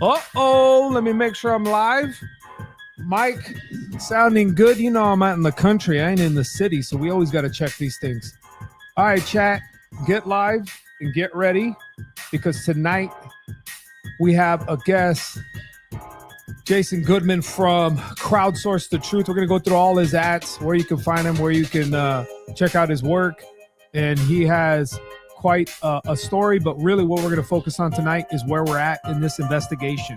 Let me make sure I'm live. Mike, sounding good. You know I'm out in the country. I ain't in the city, so we always got to check these things. All right, chat, get live and get ready because tonight we have a guest, Jason Goodman from Crowdsource the Truth. We're going to go through all his ads, where you can find him, where you can check out his work. And he has quite a story, but really what we're going to focus on tonight is where we're at in this investigation.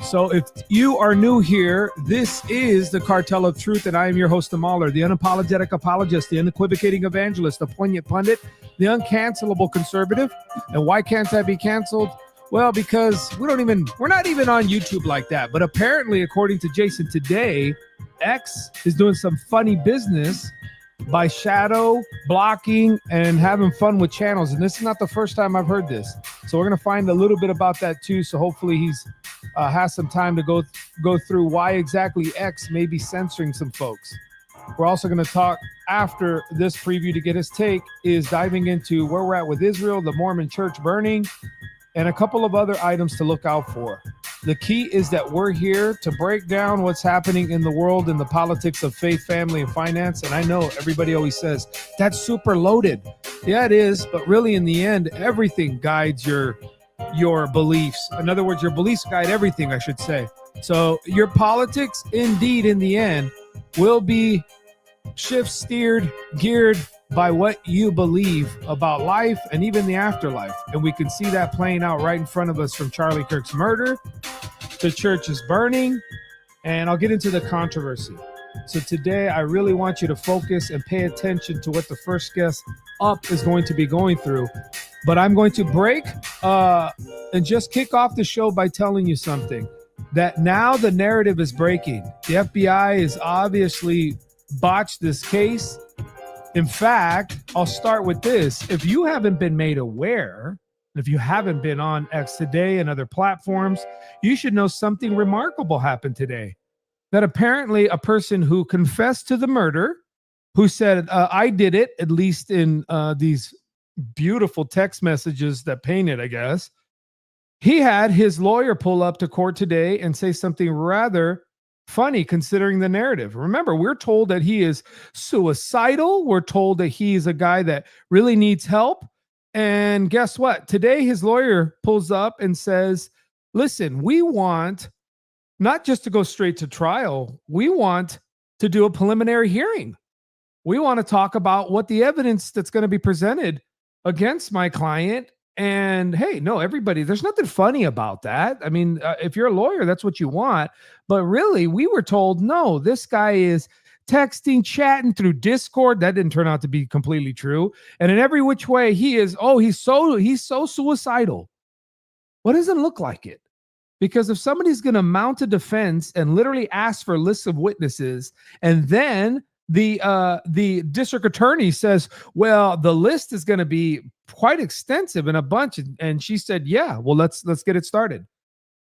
So if you are new here, this is the Cartel of Truth, and I am your host, Mauler, the unapologetic apologist, the unequivocating evangelist, the poignant pundit, the uncancelable conservative. And why can't I be canceled? Well, because we're not even on YouTube like that. But apparently, according to Jason today, X is doing some funny business by shadow blocking and having fun with channels. And this is not the first time I've heard this. So we're going to find a little bit about that too. So hopefully he's has some time to go through why exactly X may be censoring some folks. We're also going to talk after this preview to get his take is diving into where we're at with Israel, the Mormon church burning, and a couple of other items to look out for. The key is that we're here to break down what's happening in the world and the politics of faith, family, and finance. And I know everybody always says, that's super loaded. Yeah, it is. But really, in the end, everything guides your beliefs. In other words, your beliefs guide everything, I should say. So your politics, indeed, in the end, will be steered, geared by what you believe about life and even the afterlife. And we can see that playing out right in front of us, from Charlie Kirk's murder to churches burning. And I'll get into the controversy. So today, I really want you to focus and pay attention to what the first guest up is going to be going through. But I'm going to break and just kick off the show by telling you something. That now the narrative is breaking. The FBI is obviously botched this case. In fact, I'll start with this. If you haven't been made aware, if you haven't been on X today and other platforms, you should know something remarkable happened today. That apparently a person who confessed to the murder, who said, I did it, at least in these beautiful text messages that painted, I guess, he had his lawyer pull up to court today and say something rather funny considering the narrative. Remember, we're told that he is suicidal. We're told that he's a guy that really needs help. And guess what? Today, his lawyer pulls up and says, listen, we want not just to go straight to trial. We want to do a preliminary hearing. We want to talk about what the evidence that's going to be presented against my client. And hey, no, everybody, there's nothing funny about that. I mean, if you're a lawyer, that's what you want. But really, we were told, no, this guy is texting, chatting through Discord. That didn't turn out to be completely true. And in every which way, he's so suicidal. Well, it doesn't look like it. Because if somebody's going to mount a defense and literally ask for lists of witnesses, and then the district attorney says, well, the list is going to be quite extensive and a bunch. And she said, yeah, well, let's get it started.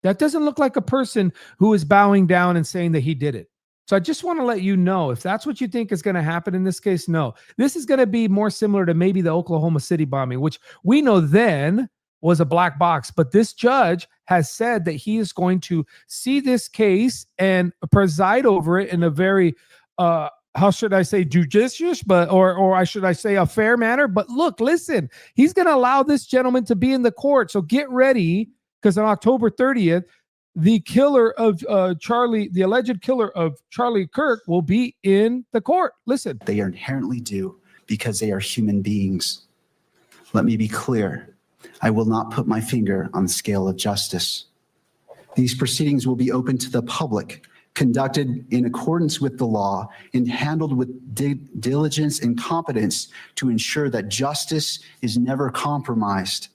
That doesn't look like a person who is bowing down and saying that he did it. So I just want to let you know, if that's what you think is going to happen in this case, no. This is going to be more similar to maybe the Oklahoma City bombing, which we know then was a black box. But this judge has said that he is going to see this case and preside over it in a very how should I say, judicious, but or should I say a fair manner? But look, listen, he's going to allow this gentleman to be in the court. So get ready, because on October 30th, the killer of the alleged killer of Charlie Kirk will be in the court. Listen. They are inherently due because they are human beings. Let me be clear. I will not put my finger on the scale of justice. These proceedings will be open to the public, conducted in accordance with the law, and handled with diligence and competence to ensure that justice is never compromised.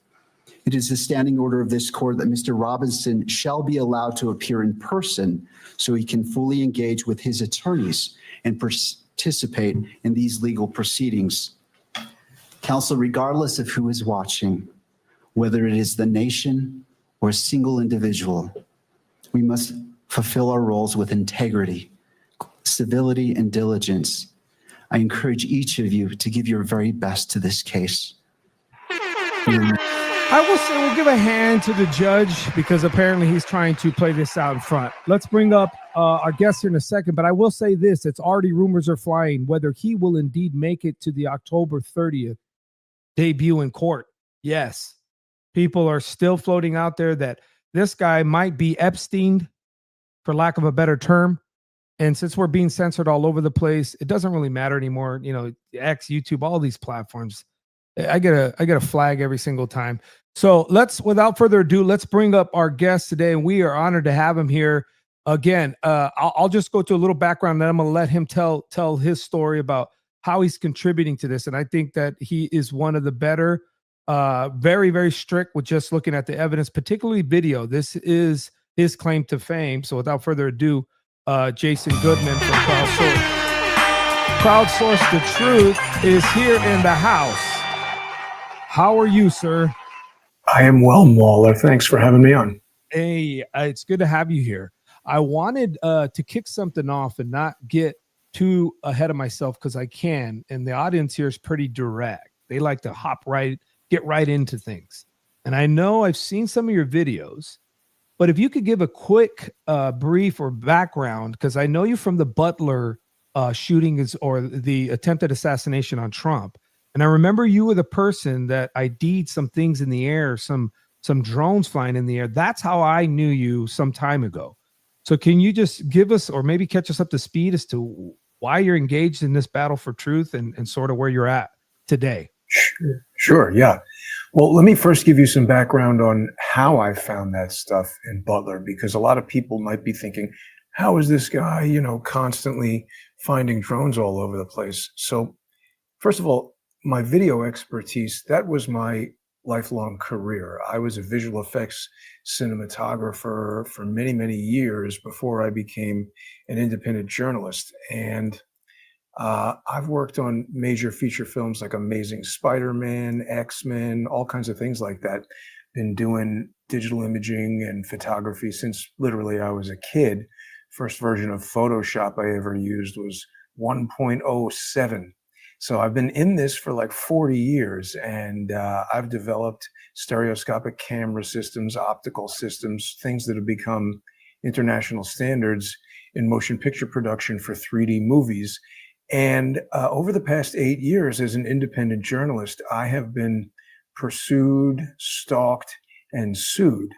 It is the standing order of this court that Mr. Robinson shall be allowed to appear in person so he can fully engage with his attorneys and participate in these legal proceedings. Counsel, regardless of who is watching, whether it is the nation or a single individual, we must fulfill our roles with integrity, civility, and diligence. I encourage each of you to give your very best to this case. I will say we'll give a hand to the judge because apparently he's trying to play this out in front. Let's bring up our guest here in a second, but I will say this. It's already rumors are flying whether he will indeed make it to the October 30th debut in court. Yes, people are still floating out there that this guy might be Epstein, for lack of a better term. And since we're being censored all over the place, it doesn't really matter anymore. You know, X, YouTube, all these platforms. I get a flag every single time. So without further ado, let's bring up our guest today, and we are honored to have him here again. I'll just go to a little background, and I'm going to let him tell his story about how he's contributing to this. And I think that he is one of the better, very, very strict with just looking at the evidence, particularly video. This is his claim to fame. So without further ado, Jason Goodman from Crowdsource the Truth is here in the house. How are you, sir? I am well, Mauler. Thanks for having me on. Hey, it's good to have you here. I wanted to kick something off and not get too ahead of myself because I can. And the audience here is pretty direct. They like to get right into things. And I know I've seen some of your videos, but if you could give a quick brief or background, because I know you from the Butler shooting or the attempted assassination on Trump. And I remember you were the person that ID'd some things in the air, some drones flying in the air. That's how I knew you some time ago. So can you just give us, or maybe catch us up to speed as to why you're engaged in this battle for truth and sort of where you're at today? Sure, yeah. Well, let me first give you some background on how I found that stuff in Butler, because a lot of people might be thinking, how is this guy, constantly finding drones all over the place? So first of all, my video expertise, that was my lifelong career. I was a visual effects cinematographer for many, many years before I became an independent journalist. And I've worked on major feature films like Amazing Spider-Man, X-Men, all kinds of things like that. Been doing digital imaging and photography since literally I was a kid. First version of Photoshop I ever used was 1.07. So I've been in this for like 40 years, and I've developed stereoscopic camera systems, optical systems, things that have become international standards in motion picture production for 3D movies. And over the past 8 years as an independent journalist, I have been pursued, stalked, and sued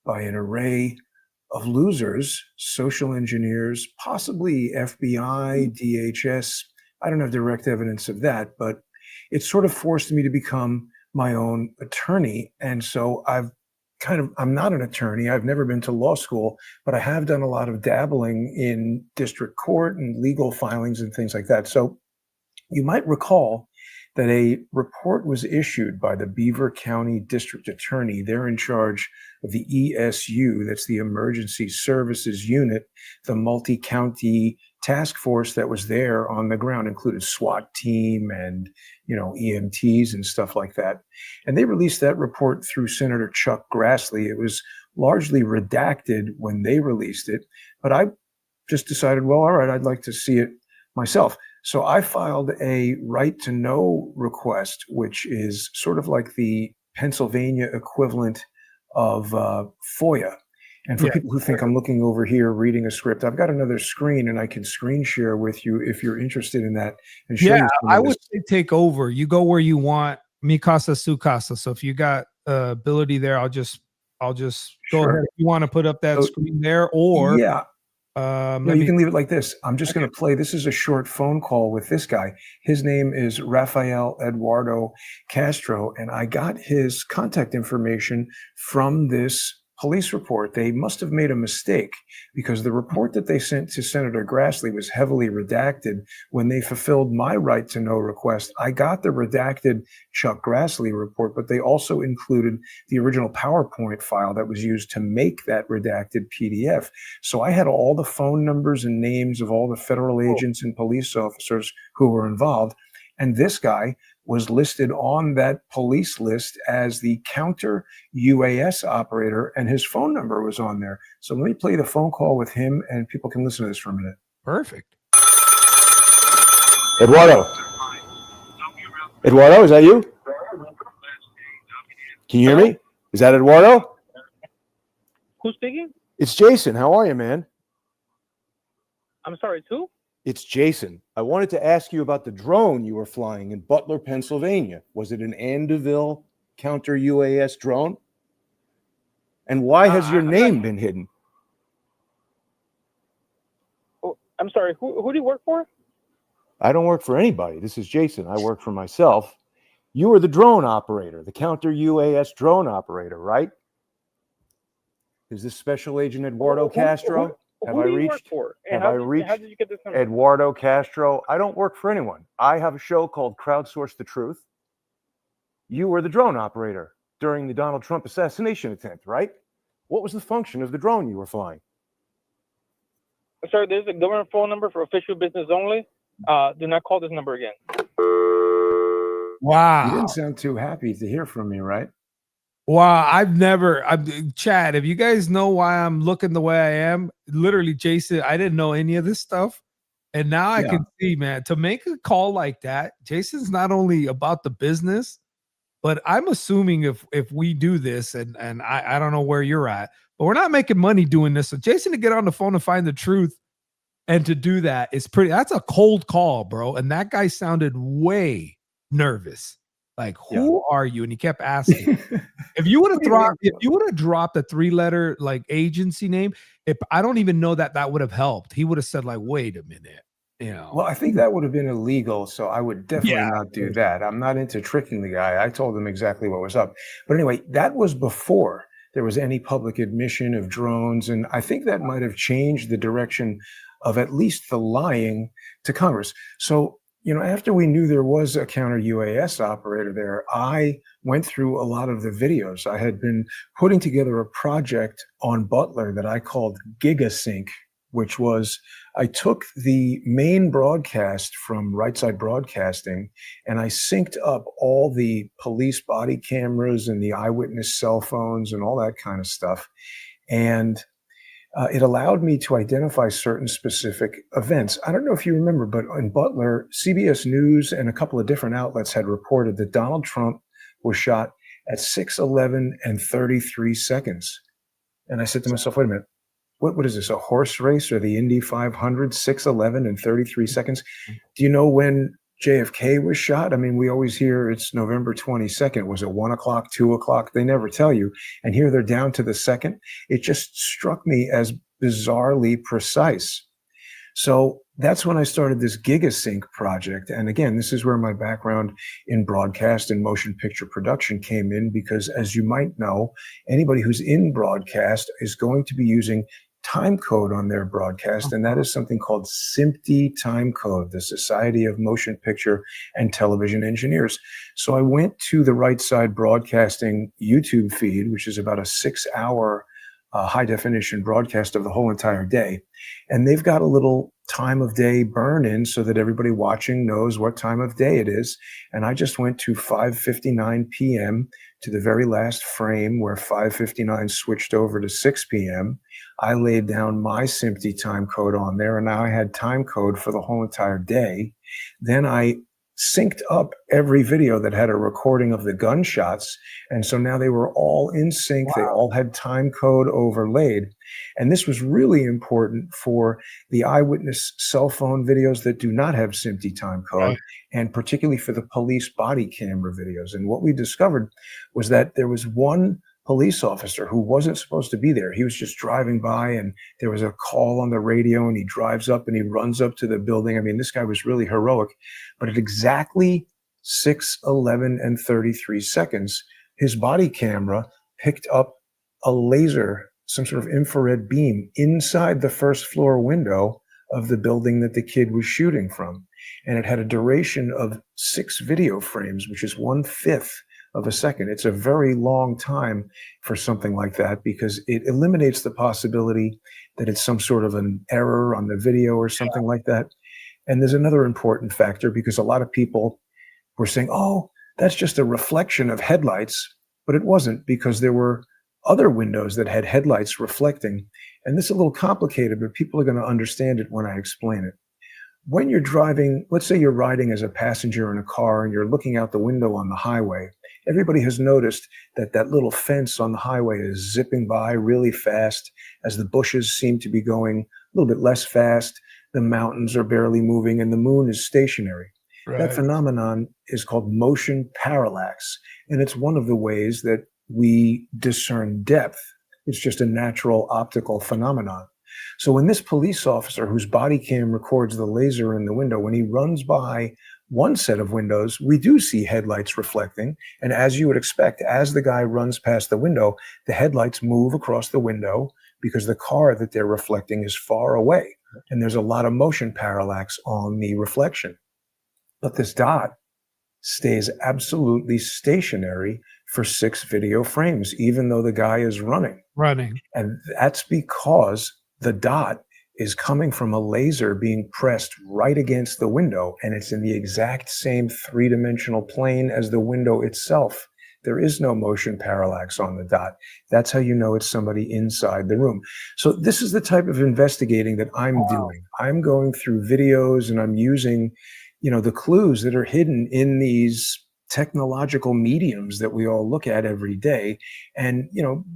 by an array of losers, social engineers, possibly FBI, DHS. I don't have direct evidence of that, but it sort of forced me to become my own attorney. And so I'm not an attorney. I've never been to law school, but I have done a lot of dabbling in district court and legal filings and things like that. So you might recall that a report was issued by the Beaver County District Attorney. They're in charge of the ESU, that's the Emergency Services Unit, the multi-county task force that was there on the ground, included SWAT team and EMTs and stuff like that. And they released that report through Senator Chuck Grassley. It was largely redacted when they released it, but I just decided, well, all right, I'd like to see it myself. So I filed a right to know request, which is sort of like the Pennsylvania equivalent of FOIA. And for people who think I'm looking over here reading a script, I've got another screen and I can screen share with you if you're interested in that. And show you I would say take over. You go where you want. Mi casa, su casa. So if you got ability there, I'll just go ahead. If you want to put up that screen there, or no, you can leave it like this. I'm just going to play. This is a short phone call with this guy. His name is Rafael Eduardo Castro, and I got his contact information from this police report. They must have made a mistake because the report that they sent to Senator Grassley was heavily redacted. When they fulfilled my right to know request, I got the redacted Chuck Grassley report, but they also included the original PowerPoint file that was used to make that redacted PDF. So I had all the phone numbers and names of all the federal agents and police officers who were involved. And this guy was listed on that police list as the counter UAS operator, and his phone number was on there. So let me play the phone call with him, and people can listen to this for a minute. Perfect. Eduardo, is that you? Can you hear me? Is that Eduardo? Who's speaking? It's Jason. How are you, man? I'm sorry, it's who? It's Jason. I wanted to ask you about the drone you were flying in Butler, Pennsylvania. Was it an Andeville counter UAS drone? And why has your name been hidden? Oh, I'm sorry, who do you work for? I don't work for anybody. This is Jason. I work for myself. You were the drone operator, the counter UAS drone operator, right? Is this Special Agent Eduardo Castro? Who do you work for? And how did you get this number? Eduardo Castro? I don't work for anyone. I have a show called Crowdsource the Truth. You were the drone operator during the Donald Trump assassination attempt, right? What was the function of the drone you were flying? Sir, there's a government phone number for official business only. Do not call this number again. Wow. You didn't sound too happy to hear from me, right? Wow, Chad, if you guys know why I'm looking the way I am, literally, Jason, I didn't know any of this stuff. And now I can see, man, to make a call like that, Jason's not only about the business, but I'm assuming if we do this, and I don't know where you're at, but we're not making money doing this. So Jason to get on the phone and find the truth and to do that is that's a cold call, bro. And that guy sounded way nervous. Like, who are you? And he kept asking. If you would have dropped a 3-letter like agency name, I don't even know that would have helped. He would have said, like, wait a minute. You know. Well, I think that would have been illegal, so I would definitely not do that. I'm not into tricking the guy. I told him exactly what was up. But anyway, that was before there was any public admission of drones, and I think that might have changed the direction of at least the lying to Congress. So, after we knew there was a counter UAS operator there, I went through a lot of the videos. I had been putting together a project on Butler that I called GigaSync, which was I took the main broadcast from Right Side Broadcasting and I synced up all the police body cameras and the eyewitness cell phones and all that kind of stuff. And it allowed me to identify certain specific events. I don't know if you remember, but in Butler, CBS News and a couple of different outlets had reported that Donald Trump was shot at 6:11 and 33 seconds. And I said to myself, wait a minute, what is this, a horse race or the Indy 500, 6:11 and 33 seconds? Do you know when JFK was shot? I mean, we always hear it's November 22nd. Was it 1 o'clock, 2 o'clock? They never tell you. And here they're down to the second. It just struck me as bizarrely precise. So that's when I started this GigaSync project. And again, this is where my background in broadcast and motion picture production came in, because as you might know, anybody who's in broadcast is going to be using time code on their broadcast, and that is something called SMPTE time code, the Society of Motion Picture and Television Engineers. So I went to the Right Side Broadcasting YouTube feed, which is about a 6-hour high definition broadcast of the whole entire day. And they've got a little time of day burn in so that everybody watching knows what time of day it is. And I just went to 5:59 p.m. to the very last frame where 5:59 switched over to 6 p.m. I laid down my SMPTE time code on there, and now I had time code for the whole entire day. Then I synced up every video that had a recording of the gunshots. And so now they were all in sync. Wow. They all had time code overlaid. And this was really important for the eyewitness cell phone videos that do not have SMPTE time code, right, and particularly for the police body camera videos. And what we discovered was that there was one police officer who wasn't supposed to be there. He was just driving by and there was a call on the radio, and he drives up and he runs up to the building. I mean, this guy was really heroic. But at exactly 6:11 and 33 seconds, his body camera picked up a laser, some sort of infrared beam inside the first floor window of the building that the kid was shooting from. And it had a duration of 6 video frames, which is 1/5 of a second. It's a very long time for something like that, because it eliminates the possibility that it's some sort of an error on the video or something like that. And there's another important factor, because a lot of people were saying, oh, that's just a reflection of headlights. But it wasn't, because there were other windows that had headlights reflecting. And this is a little complicated, but people are going to understand it when I explain it. When you're driving, let's say you're riding as a passenger in a car and you're looking out the window on the highway, Everybody has noticed that that little fence on the highway is zipping by really fast as the bushes seem to be going a little bit less fast. The mountains are barely moving and the moon is stationary. That Right. phenomenon is called motion parallax, and it's one of the ways that we discern depth. It's just a natural optical phenomenon. So when this police officer whose body cam records the laser in the window, when he runs by one set of windows, we do see headlights reflecting. And as you would expect, as the guy runs past the window, the headlights move across the window because the car that they're reflecting is far away. And there's a lot of motion parallax on the reflection. But this dot stays absolutely stationary for 6 video frames, even though the guy is running. Running. And that's because the dot is coming from a laser being pressed right against the window, and it's in the exact same 3-dimensional plane as the window itself. There is no motion parallax on the dot. That's how you know it's somebody inside the room. So this is the type of investigating that I'm doing. I'm going through videos and I'm using, the clues that are hidden in these technological mediums that we all look at every day, and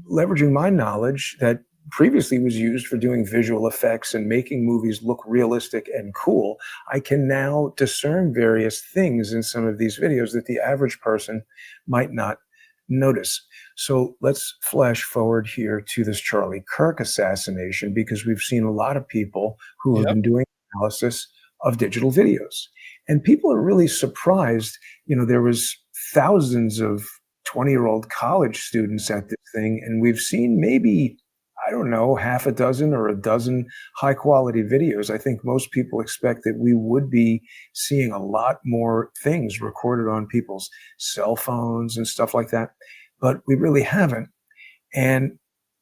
leveraging my knowledge that previously was used for doing visual effects and making movies look realistic and cool. I can now discern various things in some of these videos that the average person might not notice. So let's flash forward here to this Charlie Kirk assassination, because we've seen a lot of people who have been doing analysis of digital videos. And people are really surprised. There was thousands of 20-year-old college students at this thing, and we've seen maybe, I don't know, half a dozen or a dozen high quality videos. I think most people expect that we would be seeing a lot more things recorded on people's cell phones and stuff like that, but we really haven't. And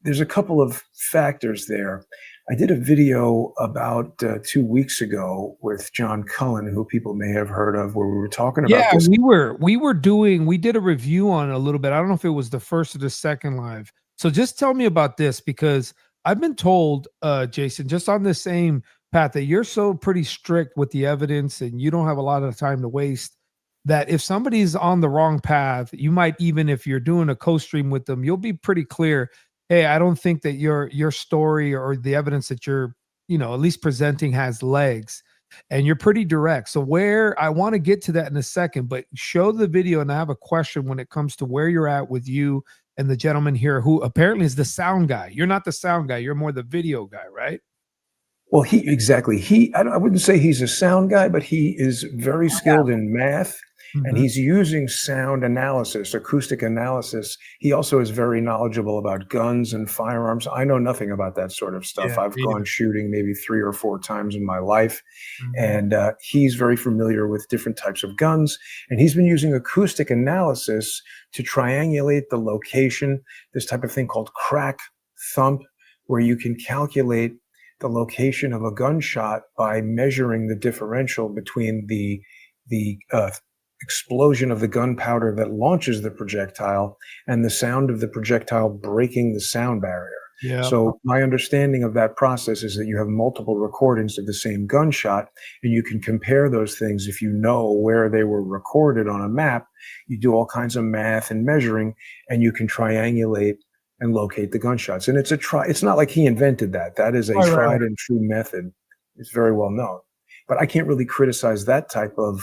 there's a couple of factors there. I did a video about 2 weeks ago with John Cullen, who people may have heard of, where we were talking about this. We did a review on it a little bit. I don't know if it was the first or the second live. So just tell me about this, because I've been told, Jason, just on the same path, that you're so pretty strict with the evidence and you don't have a lot of time to waste, that if somebody's on the wrong path, you might, even if you're doing a co-stream with them, you'll be pretty clear. Hey, I don't think that your story or the evidence that you're, at least presenting has legs, and you're pretty direct. So where I want to get to that in a second, but show the video. And I have a question when it comes to where you're at with you and the gentleman here who apparently is the sound guy. You're not the sound guy. You're more the video guy, right? Well, I wouldn't say he's a sound guy, but he is very skilled in math, and he's using sound analysis, acoustic analysis. He also is very knowledgeable about guns and firearms. I know nothing about that sort of stuff. Yeah, I've me gone neither. shooting maybe 3 or 4 times in my life, and he's very familiar with different types of guns, and he's been using acoustic analysis to triangulate the location, this type of thing called crack thump, where you can calculate the location of a gunshot by measuring the differential between the explosion of the gunpowder that launches the projectile and the sound of the projectile breaking the sound barrier. Yeah. So my understanding of that process is that you have multiple recordings of the same gunshot, and you can compare those things. If you know where they were recorded on a map, you do all kinds of math and measuring, and you can triangulate and locate the gunshots. And it's not like he invented that. That is a tried and true method. It's very well known. But I can't really criticize that type of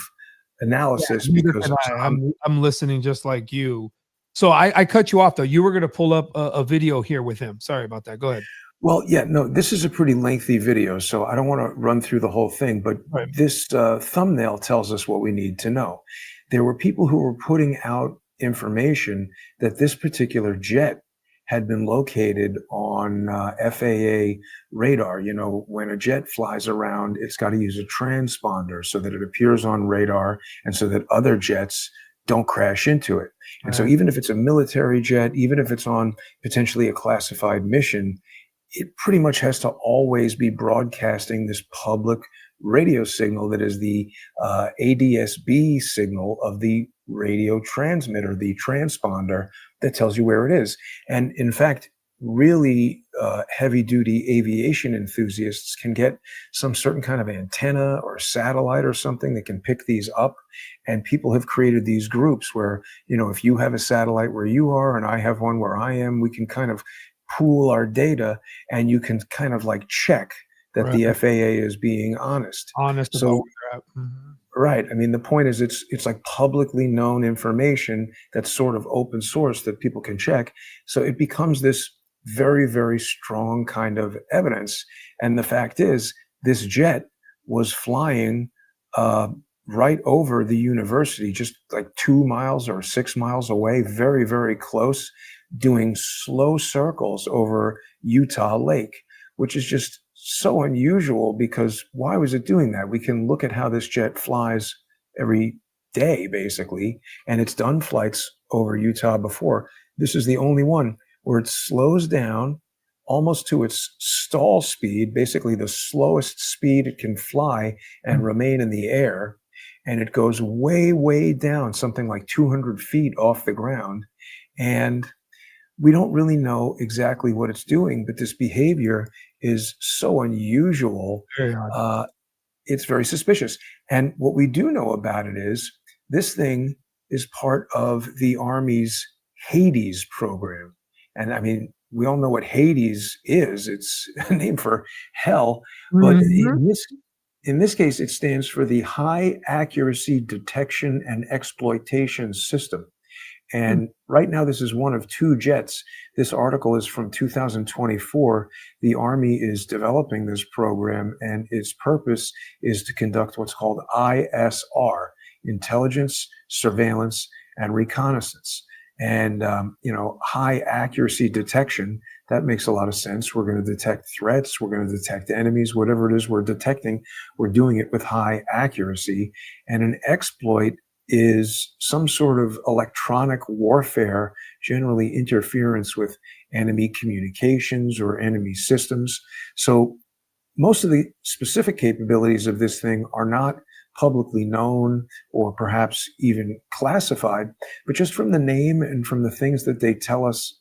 analysis because I'm listening just like you. So I cut you off though. You were going to pull up a video here with him. Sorry about that. Go ahead. Well, yeah, no, this is a pretty lengthy video, so I don't want to run through the whole thing, but this thumbnail tells us what we need to know. There were people who were putting out information that this particular jet had been located on FAA radar. When a jet flies around, it's got to use a transponder so that it appears on radar and so that other jets don't crash into it. And so even if it's a military jet, even if it's on potentially a classified mission, it pretty much has to always be broadcasting this public radio signal that is the ADS-B signal of the radio transmitter, the transponder that tells you where it is. And in fact, really heavy duty aviation enthusiasts can get some certain kind of antenna or satellite or something that can pick these up. And people have created these groups where, if you have a satellite where you are and I have one where I am, we can kind of pool our data, and you can kind of like check that the Right. FAA is being honest. Honest about So, where they're at. Mhm. right. I mean, the point is it's like publicly known information that's sort of open source that people can check. So it becomes this very, very strong kind of evidence. And the fact is, this jet was flying right over the university, just like 2 miles or 6 miles away, very, very close, doing slow circles over Utah Lake, which is just so unusual, because why was it doing that? We can look at how this jet flies every day, basically, and it's done flights over Utah before. This is the only one where it slows down almost to its stall speed, basically the slowest speed it can fly and remain in the air. And it goes way, way down, something like 200 feet off the ground. And we don't really know exactly what it's doing, but this behavior is so unusual. Very odd. It's very suspicious. And what we do know about it is this thing is part of the Army's Hades program. And I mean, we all know what Hades is. It's a name for hell. But Mhm. in this case, it stands for the High Accuracy Detection and Exploitation System. And right now, this is one of 2 jets. This article is from 2024. The Army is developing this program, and its purpose is to conduct what's called ISR, intelligence, surveillance, and reconnaissance. And, high accuracy detection, that makes a lot of sense. We're going to detect threats. We're going to detect enemies, whatever it is we're detecting. We're doing it with high accuracy. And an exploit is some sort of electronic warfare, generally interference with enemy communications or enemy systems. So most of the specific capabilities of this thing are not publicly known or perhaps even classified, but just from the name and from the things that they tell us,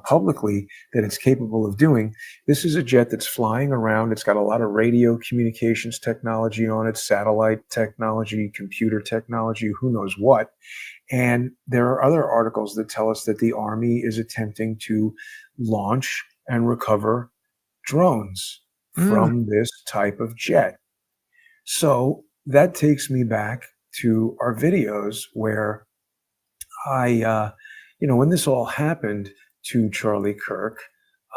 publicly that it's capable of doing. This is a jet that's flying around. It's got a lot of radio communications technology on it, satellite technology, computer technology, who knows what. And there are other articles that tell us that the Army is attempting to launch and recover drones from this type of jet. So that takes me back to our videos where when this all happened to Charlie Kirk,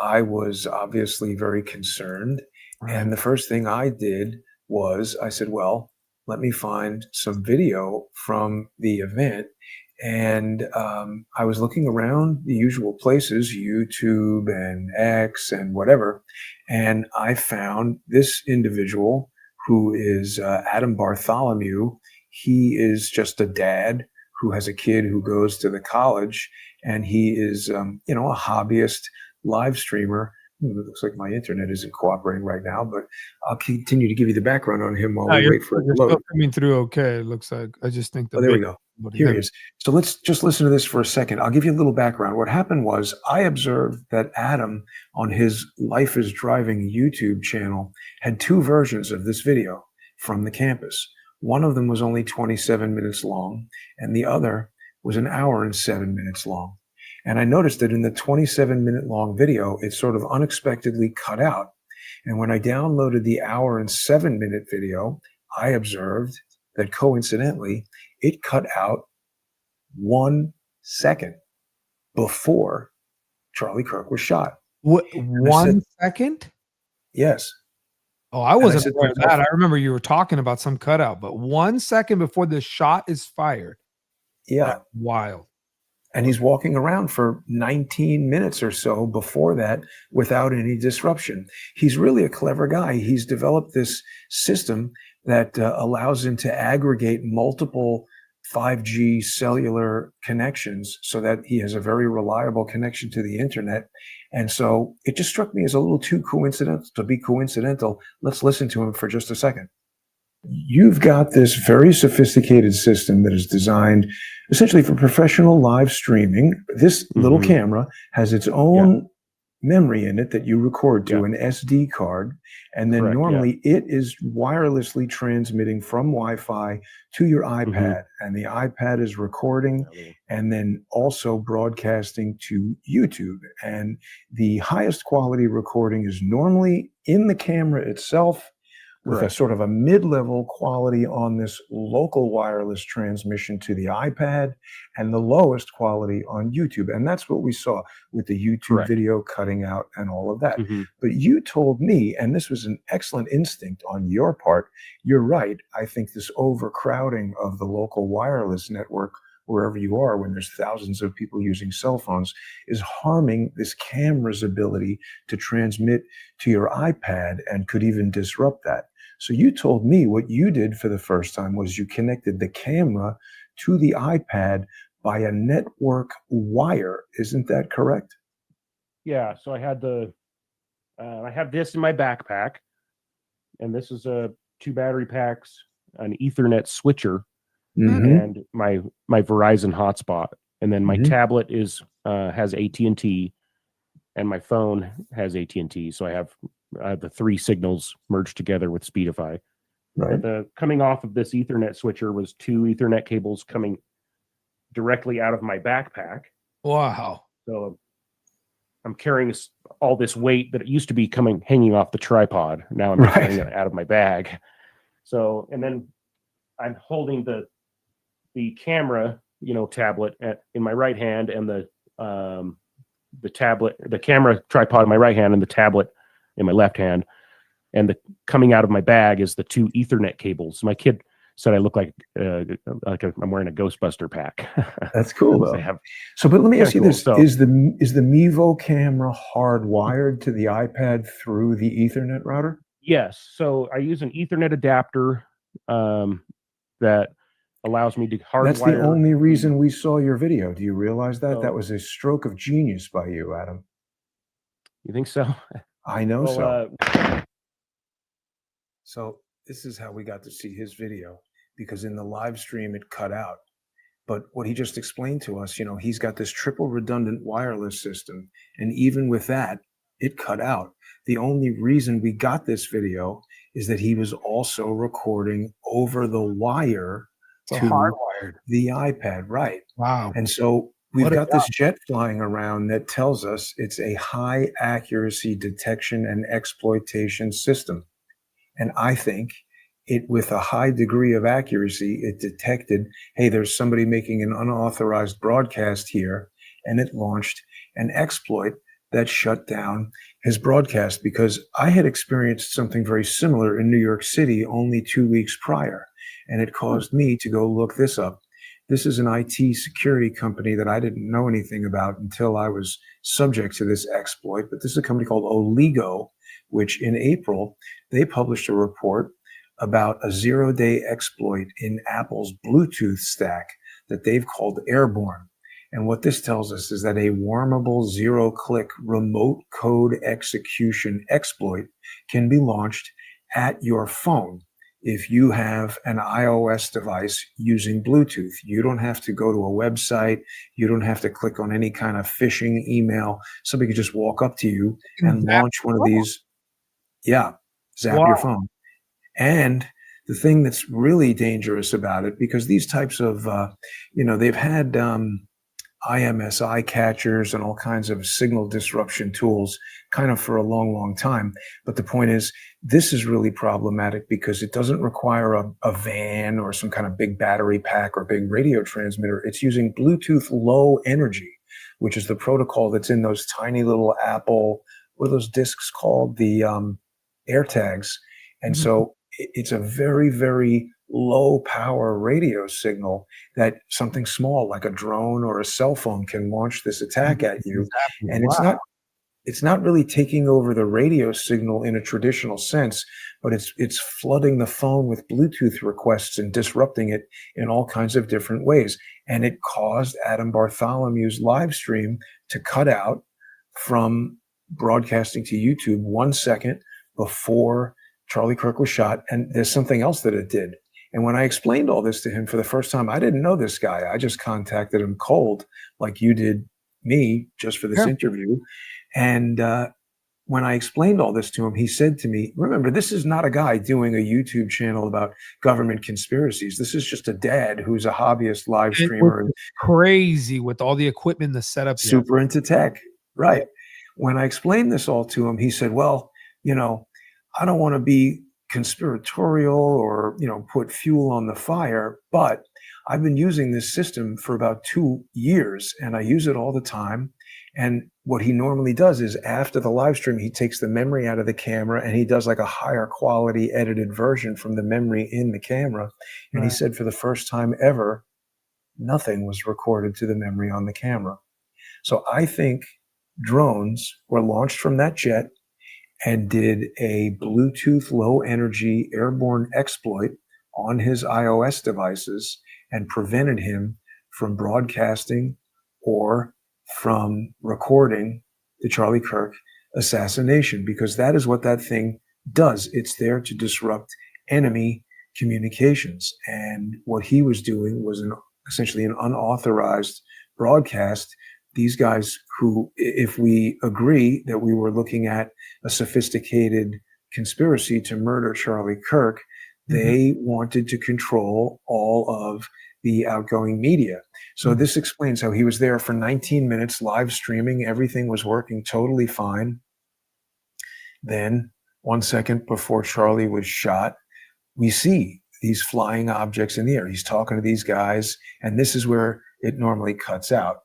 I was obviously very concerned. Right. And the first thing I did was I said, well, let me find some video from the event. And I was looking around the usual places, YouTube and X and whatever. And I found this individual who is Adam Bartholomew. He is just a dad who has a kid who goes to the college, and he is, a hobbyist live streamer. It looks like my internet isn't cooperating right now, but I'll continue to give you the background on him while we wait for it to You're load. still coming through okay, it looks like. I just think Oh, there we go. Here he is. So let's just listen to this for a second. I'll give you a little background. What happened was I observed that Adam on his Life is Driving YouTube channel had 2 versions of this video from the campus. One of them was only 27 minutes long, and the other was an hour and 7 minutes long. And I noticed that in the 27-minute long video, it sort of unexpectedly cut out. And when I downloaded the hour and 7-minute video, I observed that coincidentally, it cut out 1 second before Charlie Kirk was shot. What, And I said, 1 second? yes. Oh, I And I wasn't said to aware of myself, that. I remember you were talking about some cutout, but 1 second before the shot is fired. yeah. That's wild. And he's walking around for 19 minutes or so before that without any disruption. He's really a clever guy. He's developed this system that allows him to aggregate multiple 5G cellular connections so that he has a very reliable connection to the internet. And so it just struck me as a little too coincidental to be coincidental. Let's listen to him for just a second. You've got this very sophisticated system that is designed essentially for professional live streaming. This little camera has its own memory in it that you record to, Yeah. an SD card. And then Correct, yeah. normally it is wirelessly transmitting from Wi-Fi to your iPad. And the iPad is recording and then also broadcasting to YouTube. And the highest quality recording is normally in the camera itself, with a sort of a mid-level quality on this local wireless transmission to the iPad, and the lowest quality on YouTube. And that's what we saw with the YouTube video cutting out and all of that. But you told me, and this was an excellent instinct on your part, you're right. I think this overcrowding of the local wireless network, wherever you are, when there's thousands of people using cell phones, is harming this camera's ability to transmit to your iPad and could even disrupt that. So you told me what you did for the first time was you connected the camera to the iPad by a network wire. Isn't that correct? Yeah. So I had I have this in my backpack, and this is 2 battery packs, an Ethernet switcher, and my Verizon hotspot, and then my tablet has AT&T, and my phone has AT&T. So I have the 3 signals merged together with Speedify. Right. But coming off of this Ethernet switcher was 2 Ethernet cables coming directly out of my backpack. Wow. So I'm carrying all this weight that it used to be hanging off the tripod. Now I'm carrying it out of my bag. So, and then I'm holding the camera, tablet in my right hand, and the tablet, the camera tripod in my right hand, and the tablet in my left hand. And coming out of my bag is the 2 Ethernet cables. My kid said I look like I'm wearing a Ghostbuster pack. That's cool, though. But let me ask you this: is the Mevo camera hardwired to the iPad through the Ethernet router? Yes. So I use an Ethernet adapter that allows me to hardwire. That's the only reason we saw your video. Do you realize that? That was a stroke of genius by you, Adam. You think so? I know so. So this is how we got to see his video, because in the live stream it cut out. But what he just explained to us, he's got this triple redundant wireless system. And even with that, it cut out. The only reason we got this video is that he was also recording over the wire to hardwired the iPad. Right. Wow. And so we've got this jet flying around that tells us it's a high accuracy detection and exploitation system. And I think it, with a high degree of accuracy, it detected, hey, there's somebody making an unauthorized broadcast here, and it launched an exploit that shut down his broadcast, because I had experienced something very similar in New York City only 2 weeks prior, and it caused me to go look this up. This is an IT security company that I didn't know anything about until I was subject to this exploit, but this is a company called Oligo, which in April, they published a report about a 0-day exploit in Apple's Bluetooth stack that they've called Airborne. And what this tells us is that a wormable 0-click remote code execution exploit can be launched at your phone if you have an iOS device using Bluetooth. You don't have to go to a website. You don't have to click on any kind of phishing email. Somebody could just walk up to you and launch one of these. Yeah, zap your phone. And the thing that's really dangerous about it, because these types of, they've had IMSI catchers and all kinds of signal disruption tools kind of for a long, long time. But the point is, this is really problematic because it doesn't require a van or some kind of big battery pack or big radio transmitter. It's using Bluetooth low energy, which is the protocol that's in those tiny little Apple, what are those discs called? The AirTags. And so it's a very, very low power radio signal that something small like a drone or a cell phone can launch this attack at you. And it's not really taking over the radio signal in a traditional sense, but it's flooding the phone with Bluetooth requests and disrupting it in all kinds of different ways. And it caused Adam Bartholomew's live stream to cut out from broadcasting to YouTube 1 second before Charlie Kirk was shot. And there's something else that it did. And when I explained all this to him for the first time, I didn't know this guy. I just contacted him cold, like you did me just for this Yeah. interview. And when I explained all this to him, he said to me, remember, this is not a guy doing a YouTube channel about government conspiracies. This is just a dad who's a hobbyist live And which streamer and is crazy with all the equipment, the setup. Yeah. super into tech. Right. When I explained this all to him, he said, well, you know, I don't want to be conspiratorial or, you know, put fuel on the fire, but I've been using this system for about 2 years and I use it all the time. And what he normally does is after the live stream, he takes the memory out of the camera and he does like a higher quality edited version from the memory in the camera. And he Right. said for the first time ever, nothing was recorded to the memory on the camera. So I think drones were launched from that jet and did a Bluetooth low energy airborne exploit on his iOS devices and prevented him from broadcasting or from recording the Charlie Kirk assassination, because that is what that thing does. It's there to disrupt enemy communications. And what he was doing was essentially an unauthorized broadcast. These guys who, if we agree that we were looking at a sophisticated conspiracy to murder Charlie Kirk, they wanted to control all of the outgoing media. So this explains how he was there for 19 minutes live streaming. Everything was working totally fine. Then 1 second before Charlie was shot, we see these flying objects in the air. He's talking to these guys, and this is where it normally cuts out.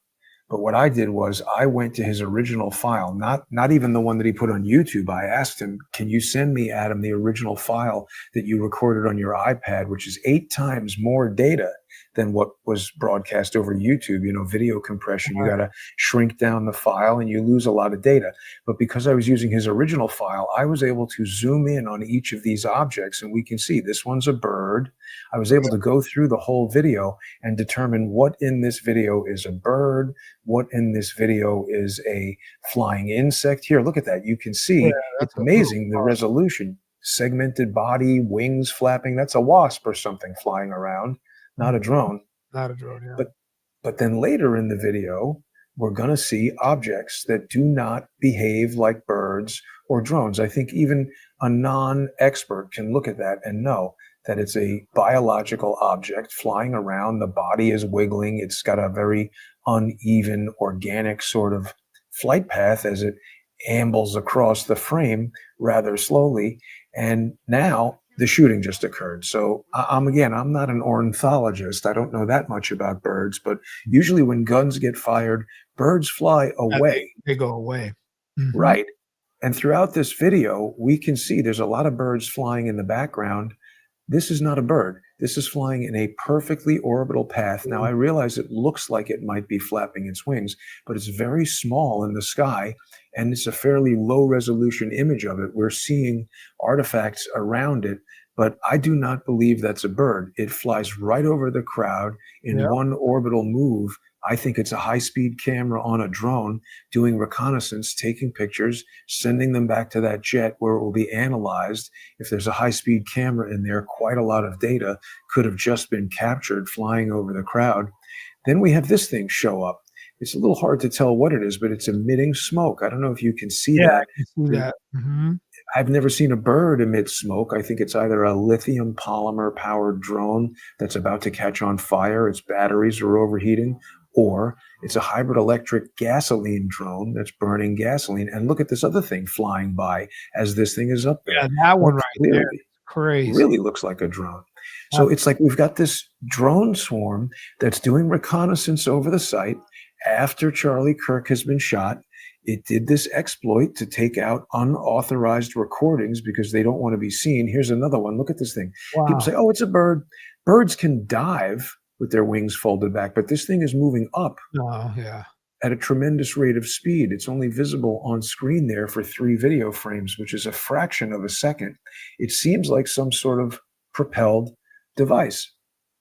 But what I did was I went to his original file, not even the one that he put on YouTube. I asked him, can you send me, Adam, the original file that you recorded on your iPad, which is 8 times more data than what was broadcast over YouTube? You know, video compression, you got to shrink down the file and you lose a lot of data. But because I was using his original file, I was able to zoom in on each of these objects and we can see this one's a bird. I was able to go through the whole video and determine what in this video is a bird, what in this video is a flying insect. Here, look at that. You can see it's amazing, the resolution. Segmented body, wings flapping. That's a wasp or something flying around, not a drone. Not a drone, yeah. But then later in the video, we're going to see objects that do not behave like birds or drones. I think even a non-expert can look at that and know that it's a biological object flying around. The body is wiggling. It's got a very uneven, organic sort of flight path as it ambles across the frame rather slowly. And now the shooting just occurred. So I'm not an ornithologist. I don't know that much about birds, but usually when guns get fired, birds fly away. They go away. Right. And throughout this video, we can see there's a lot of birds flying in the background. This is not a bird. This is flying in a perfectly orbital path. Now, I realize it looks like it might be flapping its wings, but it's very small in the sky, and it's a fairly low resolution image of it. We're seeing artifacts around it, but I do not believe that's a bird. It flies right over the crowd in one orbital move. I think it's a high-speed camera on a drone doing reconnaissance, taking pictures, sending them back to that jet where it will be analyzed. If there's a high-speed camera in there, quite a lot of data could have just been captured flying over the crowd. Then we have this thing show up. It's a little hard to tell what it is, but it's emitting smoke. I don't know if you can see that. I can see that. I've never seen a bird emit smoke. I think it's either a lithium polymer powered drone that's about to catch on fire. Its batteries are overheating, or it's a hybrid electric gasoline drone that's burning gasoline. And look at this other thing flying by as this thing is up there. Yeah, that one right there. Crazy. Really looks like a drone. So it's like we've got this drone swarm that's doing reconnaissance over the site after Charlie Kirk has been shot. It did this exploit to take out unauthorized recordings because they don't want to be seen. Here's another one. Look at this thing. People say, oh, it's a bird. Birds can dive with their wings folded back, but this thing is moving up at a tremendous rate of speed. It's only visible on screen there for 3 video frames, which is a fraction of a second. It seems like some sort of propelled device.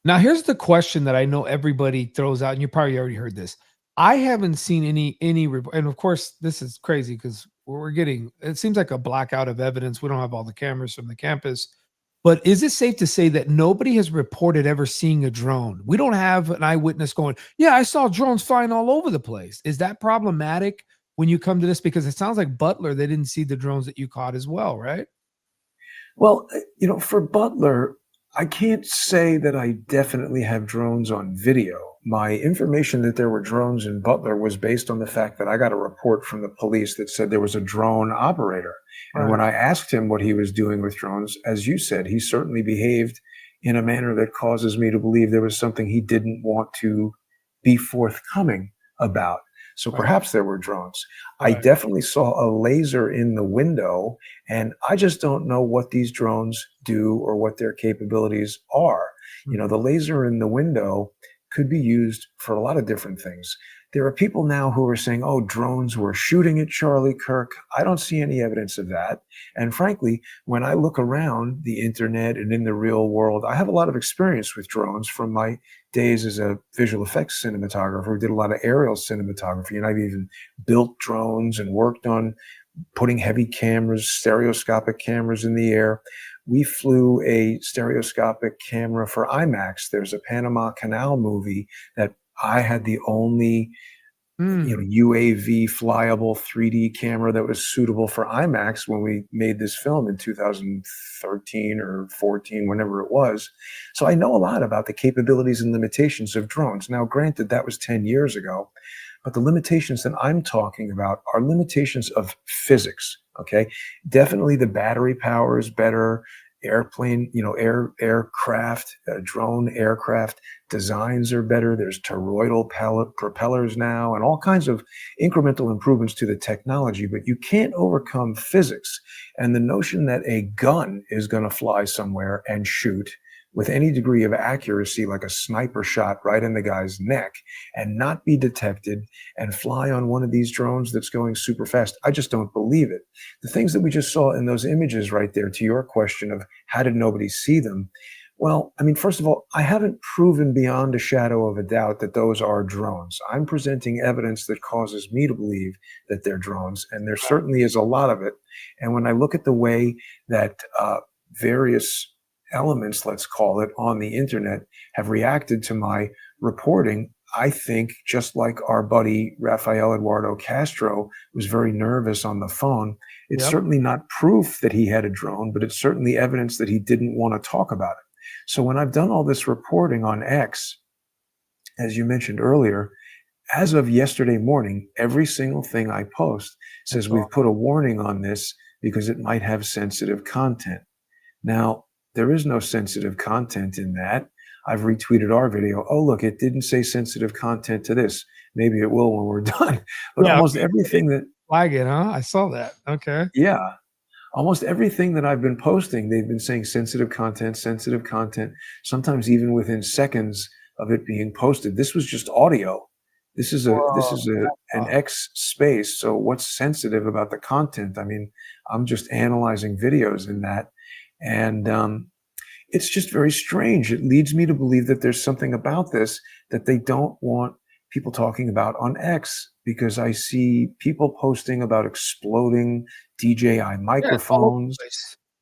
Now, here's the question that I know everybody throws out, and you probably already heard this. I haven't seen any report, and of course, this is crazy because we're getting, it seems like a blackout of evidence. We don't have all the cameras from the campus. But is it safe to say that nobody has reported ever seeing a drone? We don't have an eyewitness going, yeah, I saw drones flying all over the place. Is that problematic when you come to this? Because it sounds like Butler, they didn't see the drones that you caught as well, right? Well, for Butler, I can't say that I definitely have drones on video. My information that there were drones in Butler was based on the fact that I got a report from the police that said there was a drone operator. And when I asked him what he was doing with drones, as you said, he certainly behaved in a manner that causes me to believe there was something he didn't want to be forthcoming about. So Right. perhaps there were drones. I Right. definitely saw a laser in the window, and I just don't know what these drones do or what their capabilities are. The laser in the window could be used for a lot of different things. There are people now who are saying, oh, drones were shooting at Charlie Kirk. I don't see any evidence of that. And frankly, when I look around the internet and in the real world, I have a lot of experience with drones from my days as a visual effects cinematographer who did a lot of aerial cinematography. And I've even built drones and worked on putting heavy cameras, stereoscopic cameras in the air. We flew a stereoscopic camera for IMAX. There's a Panama Canal movie that I had the only UAV flyable 3D camera that was suitable for IMAX when we made this film in 2013 or 14, whenever it was. So I know a lot about the capabilities and limitations of drones. Now, granted, that was 10 years ago, but the limitations that I'm talking about are limitations of physics. Okay. Definitely the battery power is better. Airplane, aircraft, drone aircraft designs are better. There's toroidal propellers now and all kinds of incremental improvements to the technology, but you can't overcome physics. And the notion that a gun is going to fly somewhere and shoot with any degree of accuracy, like a sniper shot right in the guy's neck, and not be detected and fly on one of these drones that's going super fast. I just don't believe it. The things that we just saw in those images right there, to your question of how did nobody see them? Well, I mean, first of all, I haven't proven beyond a shadow of a doubt that those are drones. I'm presenting evidence that causes me to believe that they're drones, and there certainly is a lot of it. And when I look at the way that various elements, let's call it, on the internet have reacted to my reporting, I think just like our buddy Rafael Eduardo Castro was very nervous on the phone, it's certainly not proof that he had a drone, but it's certainly evidence that he didn't want to talk about it. So when I've done all this reporting on X, as you mentioned earlier, as of yesterday morning, every single thing I post says we've put a warning on this because it might have sensitive content. Now, there is no sensitive content in that. I've retweeted our video. Oh, look, it didn't say sensitive content to this. Maybe it will when we're done. But almost everything that flag it, huh? I saw that. Okay. Yeah, almost everything that I've been posting, they've been saying sensitive content, sometimes even within seconds of it being posted. This was just audio. This is an X space. So what's sensitive about the content? I mean, I'm just analyzing videos in that. And it's just very strange. It leads me to believe that there's something about this that they don't want people talking about on X, because I see people posting about exploding DJI microphones,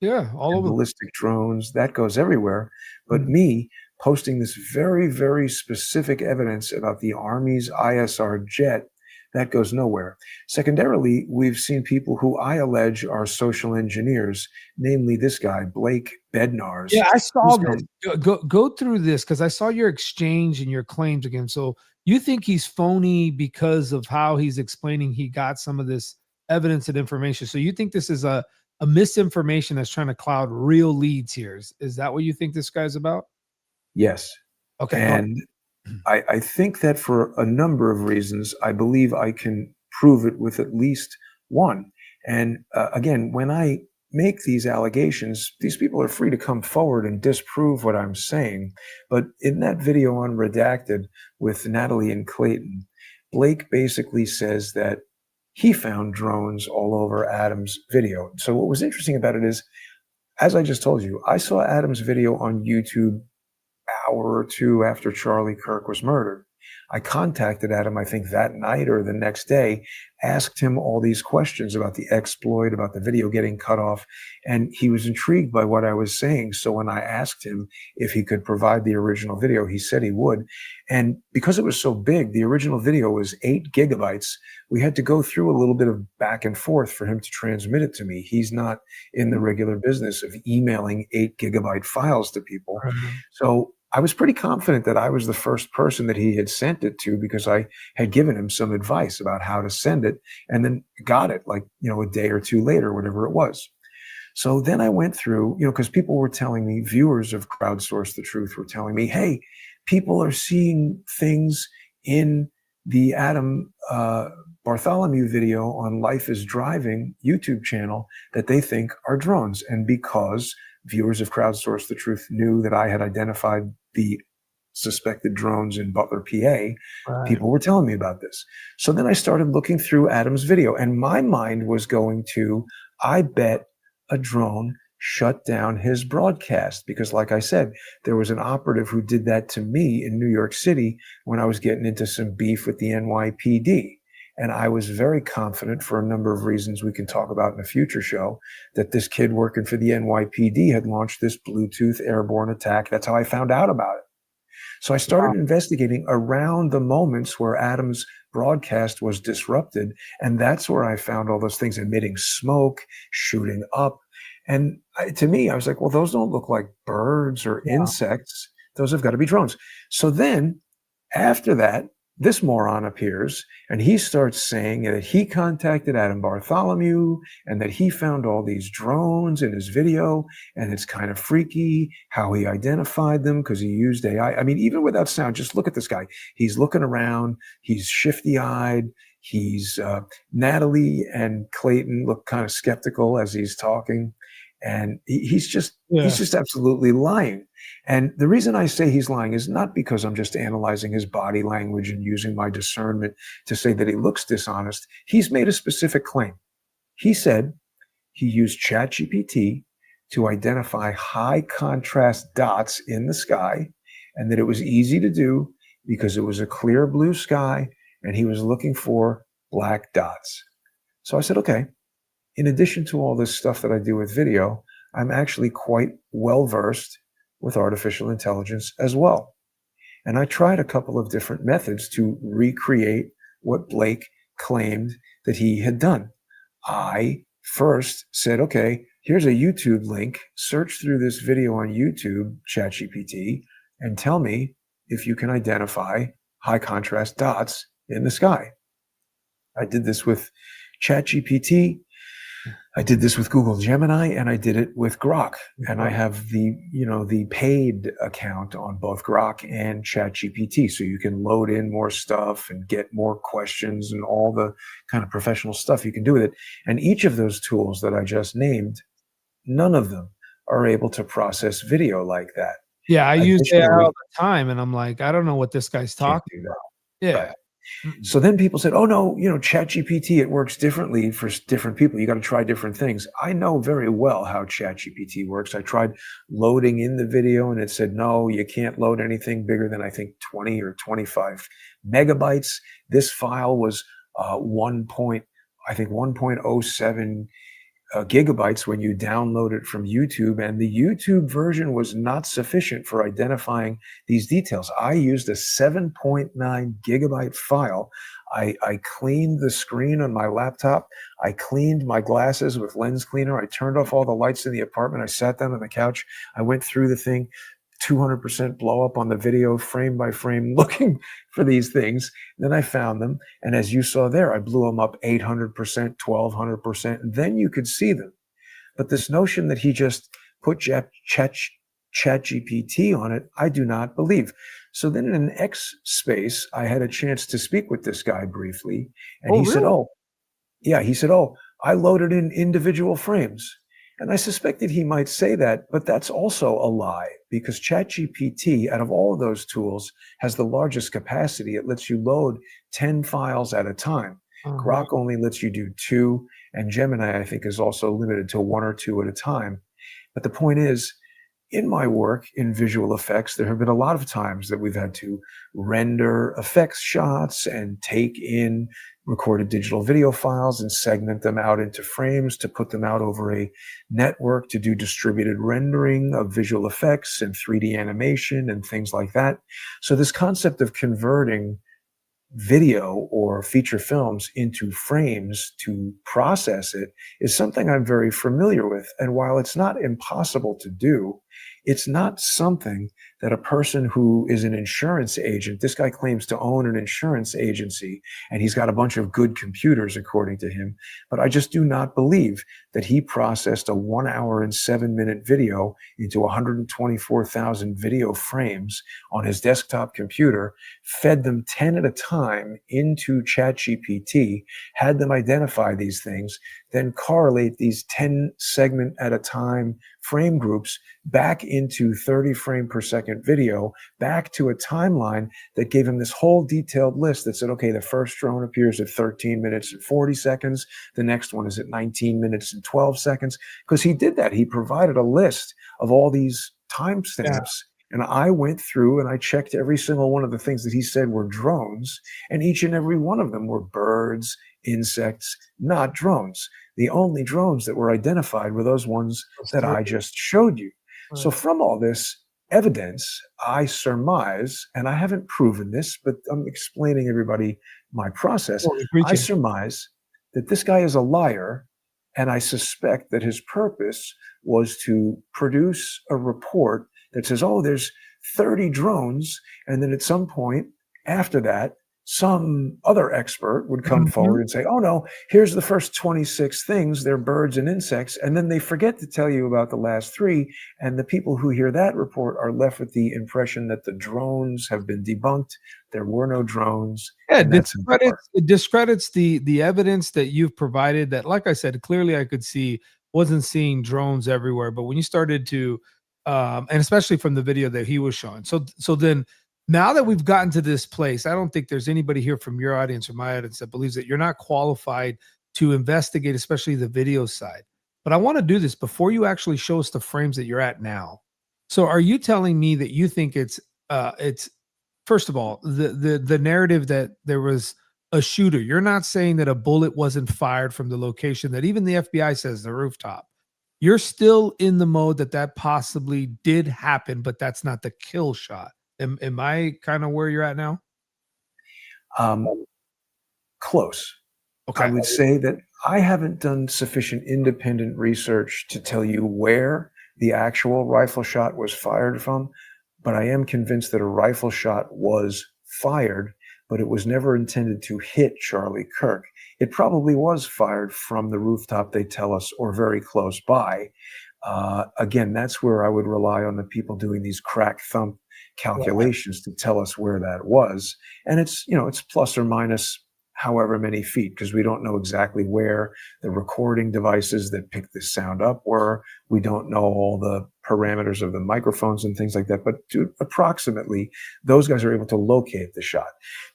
all and over. ballistic drones. That goes everywhere. But me posting this very, very specific evidence about the Army's ISR jet, that goes nowhere. Secondarily, we've seen people who I allege are social engineers, namely this guy, Blake Bednarz. Yeah, I saw this. Go through this because I saw your exchange and your claims again. So you think he's phony because of how he's explaining he got some of this evidence and information. So you think this is a misinformation that's trying to cloud real leads here. Is that what you think this guy's about? Yes. Okay. And I think that for a number of reasons, I believe I can prove it with at least one. And again, when I make these allegations, these people are free to come forward and disprove what I'm saying. But in that video on Redacted with Natalie and Clayton, Blake basically says that he found drones all over Adam's video. So what was interesting about it is, as I just told you, I saw Adam's video on YouTube hour or two after Charlie Kirk was murdered. I contacted Adam, I think that night or the next day, asked him all these questions about the exploit, about the video getting cut off, and he was intrigued by what I was saying. So when I asked him if he could provide the original video, he said he would. And because it was so big, the original video was 8 gigabytes. We had to go through a little bit of back and forth for him to transmit it to me. He's not in the regular business of emailing 8 gigabyte files to people. So I was pretty confident that I was the first person that he had sent it to, because I had given him some advice about how to send it, and then got it like, a day or two later, whatever it was. So then I went through, because people were telling me, viewers of Crowdsource the Truth were telling me, hey, people are seeing things in the Adam Bartholomew video on Life is Driving YouTube channel that they think are drones. And because viewers of Crowdsource the Truth knew that I had identified the suspected drones in Butler, PA, people were telling me about this. So then I started looking through Adam's video, and my mind was going to, I bet a drone shut down his broadcast, because like I said, there was an operative who did that to me in New York City when I was getting into some beef with the NYPD. And I was very confident, for a number of reasons we can talk about in a future show, that this kid working for the NYPD had launched this Bluetooth airborne attack. That's how I found out about it. So I started investigating around the moments where Adam's broadcast was disrupted. And that's where I found all those things emitting smoke, shooting up. And to me, I was like, well, those don't look like birds or insects. Those have got to be drones. So then after that, this moron appears, and he starts saying that he contacted Adam Bartholomew and that he found all these drones in his video, and it's kind of freaky how he identified them because he used AI. I mean, even without sound, just look at this guy. He's looking around. He's shifty-eyed. He's Natalie and Clayton look kind of skeptical as he's talking, and he's just absolutely lying. And the reason I say he's lying is not because I'm just analyzing his body language and using my discernment to say that he looks dishonest. He's made a specific claim. He said he used ChatGPT to identify high contrast dots in the sky, and that it was easy to do because it was a clear blue sky and he was looking for black dots. So I said, okay, in addition to all this stuff that I do with video, I'm actually quite well versed with artificial intelligence as well. And I tried a couple of different methods to recreate what Blake claimed that he had done. I first said, okay, here's a YouTube link. Search through this video on YouTube, ChatGPT, and tell me if you can identify high contrast dots in the sky. I did this with ChatGPT. I did this with Google Gemini, and I did it with Grok. And I have the paid account on both Grok and ChatGPT. So you can load in more stuff and get more questions and all the kind of professional stuff you can do with it. And each of those tools that I just named, none of them are able to process video like that. Yeah, I use it all the time, and I'm like, I don't know what this guy's talking about. Yeah. Right. So then people said, oh no, ChatGPT, it works differently for different people. You got to try different things. I know very well how ChatGPT works. I tried loading in the video and it said, no, you can't load anything bigger than I think 20 or 25 megabytes. This file was 1.07 gigabytes when you download it from YouTube, and the YouTube version was not sufficient for identifying these details. I used a 7.9 gigabyte file. I cleaned the screen on my laptop. I cleaned my glasses with lens cleaner. I turned off all the lights in the apartment. I sat down on the couch. I went through the thing, 200% blow up on the video, frame by frame, looking for these things. Then I found them. And as you saw there, I blew them up 800%, 1200%, and then you could see them. But this notion that he just put ChatGPT on it, I do not believe. So then in an X space, I had a chance to speak with this guy briefly. And he said, I loaded in individual frames. And I suspected he might say that, but that's also a lie, because ChatGPT, out of all of those tools, has the largest capacity. It lets you load 10 files at a time. Grok only lets you do 2, and Gemini, I think, is also limited to 1 or 2 at a time. But the point is, in my work in visual effects, there have been a lot of times that we've had to render effects shots and take in recorded digital video files and segment them out into frames to put them out over a network to do distributed rendering of visual effects and 3D animation and things like that. So this concept of converting video or feature films into frames to process it is something I'm very familiar with. And while it's not impossible to do, it's not something that a person who is an insurance agent, this guy claims to own an insurance agency, and he's got a bunch of good computers, according to him. But I just do not believe that he processed a 1 hour and 7-minute video into 124,000 video frames on his desktop computer, fed them 10 at a time into ChatGPT, had them identify these things, then correlate these 10 segment at a time frame groups back into 30 frame per second video, back to a timeline that gave him this whole detailed list that said, okay, the first drone appears at 13 minutes and 40 seconds. The next one is at 19 minutes and 12 seconds. Because he did that. He provided a list of all these timestamps. Yeah. And I went through and I checked every single one of the things that he said were drones. And each and every one of them were birds, insects, not drones. The only drones that were identified were those ones that I just showed you. Right. So from all this evidence, I surmise, and I haven't proven this, but I'm explaining everybody my process. I surmise that this guy is a liar, and I suspect that his purpose was to produce a report that says, oh, there's 30 drones, and then at some point after that, some other expert would come forward and say, oh no, here's the first 26 things, they're birds and insects. And then they forget to tell you about the last 3. And the people who hear that report are left with the impression that the drones have been debunked. There were no drones. Yeah, it discredits the evidence that you've provided that, like I said, clearly I could see, wasn't seeing drones everywhere. But when you started to, and especially from the video that he was showing. So then, now that we've gotten to this place, I don't think there's anybody here from your audience or my audience that believes that you're not qualified to investigate, especially the video side. But I want to do this before you actually show us the frames that you're at now. So are you telling me that you think it's first of all, the narrative that there was a shooter? You're not saying that a bullet wasn't fired from the location that even the FBI says the rooftop. You're still in the mode that possibly did happen, but that's not the kill shot. Am I kind of where you're at now? Close. Okay. I would say that I haven't done sufficient independent research to tell you where the actual rifle shot was fired from, but I am convinced that a rifle shot was fired, but it was never intended to hit Charlie Kirk. It probably was fired from the rooftop, they tell us, or very close by. Again, that's where I would rely on the people doing these crack thump calculations to tell us where that was. And it's plus or minus however many feet, because we don't know exactly where the recording devices that pick this sound up were. We don't know all the parameters of the microphones and things like that, but approximately those guys are able to locate the shot.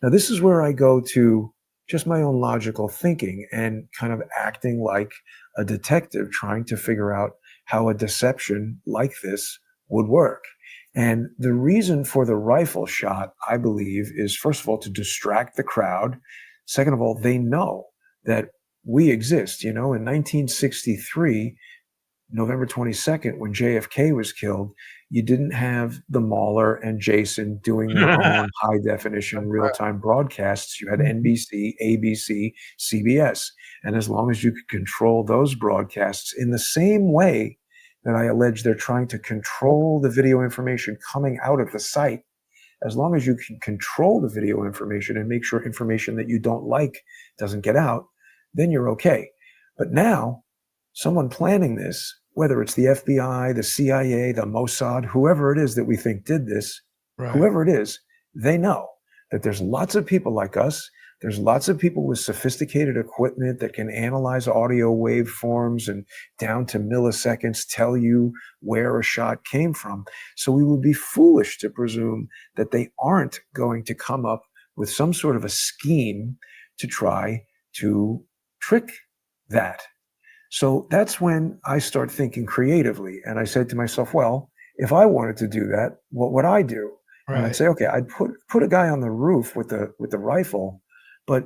Now, this is where I go to just my own logical thinking and kind of acting like a detective trying to figure out how a deception like this would work. And the reason for the rifle shot, I believe, is first of all, to distract the crowd. Second of all, they know that we exist. In 1963, November 22nd, when JFK was killed, you didn't have the Mauler and Jason doing their own high definition real-time broadcasts. You had NBC, ABC, CBS. And as long as you could control those broadcasts in the same way that I allege they're trying to control the video information coming out of the site, as long as you can control the video information and make sure information that you don't like doesn't get out, then you're okay. But now, someone planning this, whether it's the FBI, the CIA, the Mossad, whoever it is that we think did this, whoever it is, they know that there's lots of people like us. There's lots of people with sophisticated equipment that can analyze audio waveforms and down to milliseconds tell you where a shot came from. So we would be foolish to presume that they aren't going to come up with some sort of a scheme to try to trick that. So that's when I start thinking creatively. And I said to myself, well, if I wanted to do that, what would I do? And I'd Right. say, okay, I'd put a guy on the roof with the rifle, but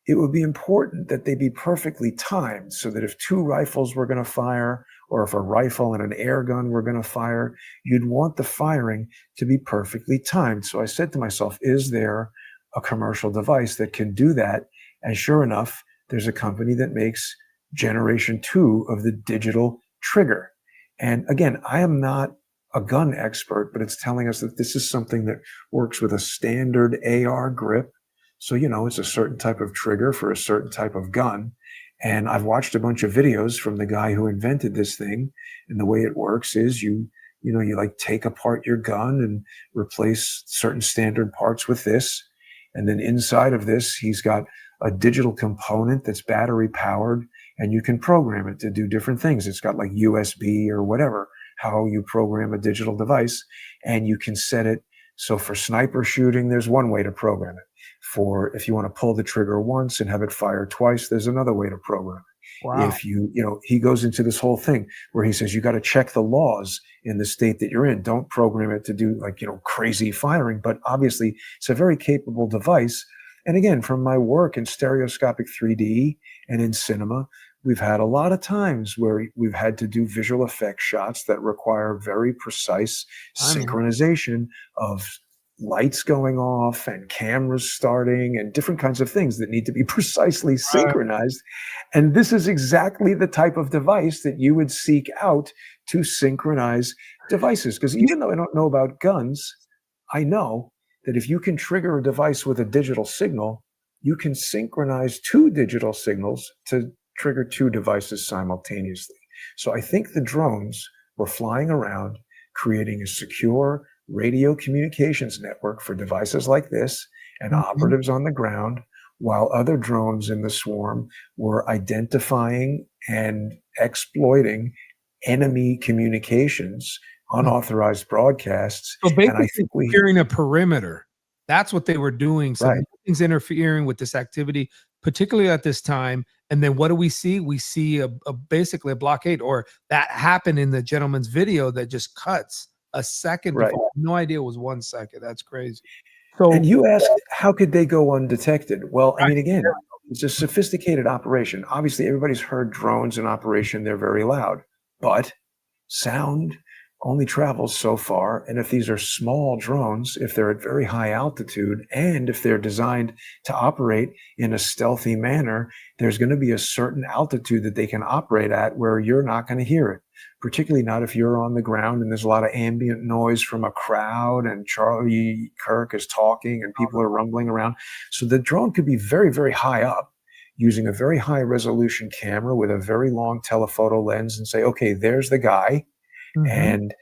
it would be important that they be perfectly timed so that if two rifles were going to fire, or if a rifle and an air gun were going to fire, you'd want the firing to be perfectly timed. So I said to myself, is there a commercial device that can do that? And sure enough, there's a company that makes generation 2 of the digital trigger. And again, I am not a gun expert, but it's telling us that this is something that works with a standard AR grip. So, it's a certain type of trigger for a certain type of gun. And I've watched a bunch of videos from the guy who invented this thing. And the way it works is you like take apart your gun and replace certain standard parts with this. And then inside of this, he's got a digital component that's battery powered, and you can program it to do different things. It's got like USB or whatever, how you program a digital device, and you can set it. So for sniper shooting, there's one way to program it. For if you want to pull the trigger once and have it fire twice, there's another way to program it. Wow. If he goes into this whole thing where he says, you got to check the laws in the state that you're in. Don't program it to do crazy firing, but obviously it's a very capable device. And again, from my work in stereoscopic 3D and in cinema, we've had a lot of times where we've had to do visual effect shots that require very precise synchronization of lights going off and cameras starting and different kinds of things that need to be precisely synchronized. And this is exactly the type of device that you would seek out to synchronize devices. Because even though I don't know about guns, I know that if you can trigger a device with a digital signal, you can synchronize two digital signals to trigger two devices simultaneously. So I think the drones were flying around, creating a secure radio communications network for devices like this and operatives on the ground, while other drones in the swarm were identifying and exploiting enemy communications, unauthorized broadcasts. So basically, and I think securing a perimeter. That's what they were doing. So nothing's interfering with this activity, particularly at this time. And then what do we see? We see basically a blockade, or that happened in the gentleman's video that just cuts a second. Before. I have no idea it was 1 second. That's crazy. So, and you asked, how could they go undetected? Well, I mean, again, it's a sophisticated operation. Obviously, everybody's heard drones in operation. They're very loud, but sound only travels so far. And if these are small drones, if they're at very high altitude, and if they're designed to operate in a stealthy manner, there's going to be a certain altitude that they can operate at where you're not going to hear it, particularly not if you're on the ground and there's a lot of ambient noise from a crowd and Charlie Kirk is talking and people are rumbling around. So the drone could be very, very high up, using a very high resolution camera with a very long telephoto lens, and say, okay, there's the guy. And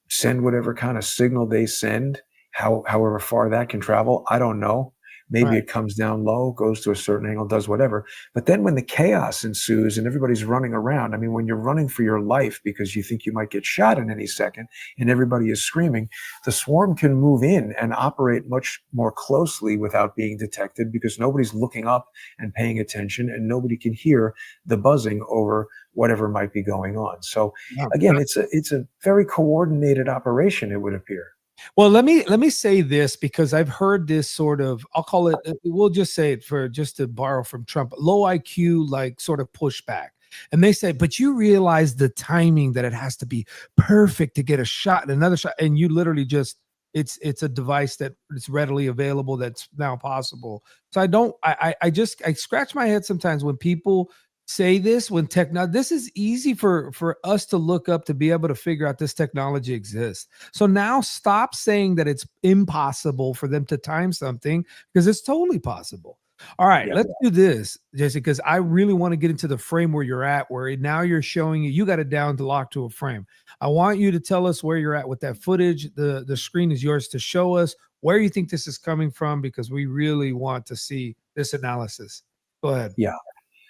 send whatever kind of signal they send, however far that can travel. I don't know. Maybe it comes down low, goes to a certain angle, does whatever. But then when the chaos ensues and everybody's running around, I mean, when you're running for your life because you think you might get shot in any second and everybody is screaming, the swarm can move in and operate much more closely without being detected, because nobody's looking up and paying attention and nobody can hear the buzzing over whatever might be going on. So again, it's a very coordinated operation, it would appear. Well, let me say this, because I've heard this sort of, I'll call it, we'll just say it for just to borrow from Trump, low IQ, like sort of pushback. And they say, but you realize the timing that it has to be perfect to get a shot and another shot. And you literally just, it's a device that is readily available that's now possible. So I scratch my head sometimes when people say this, when this is easy for us to look up, to be able to figure out this technology exists. So now stop saying that it's impossible for them to time something, because it's totally possible. All right, let's do this, Jesse, because I really want to get into the frame where you're at, where now you're showing you got it down to lock to a frame. I want you to tell us where you're at with that footage. The screen is yours to show us where you think this is coming from, because we really want to see this analysis. Go ahead. Yeah.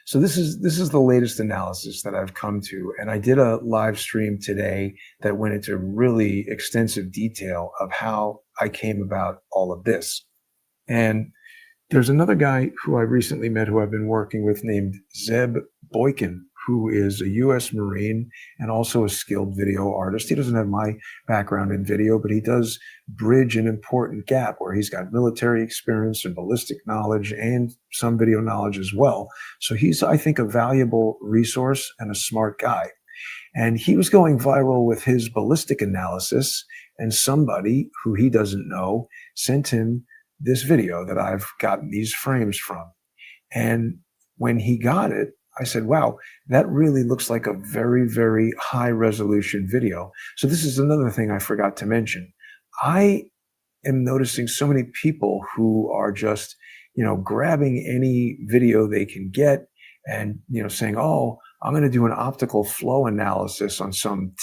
So this is the latest analysis that I've come to, and I did a live stream today that went into really extensive detail of how I came about all of this. And there's another guy who I recently met who I've been working with named Zeb Boykin who is a U.S. Marine and also a skilled video artist. He doesn't have my background in video, but he does bridge an important gap where he's got military experience and ballistic knowledge and some video knowledge as well. So he's, I think, a valuable resource and a smart guy. And he was going viral with his ballistic analysis, and somebody who he doesn't know sent him this video that I've gotten these frames from. And when he got it, I said, wow, that really looks like a very, very high resolution video. So this is another thing I forgot to mention. I am noticing so many people who are just, grabbing any video they can get and, saying, oh, I'm going to do an optical flow analysis on some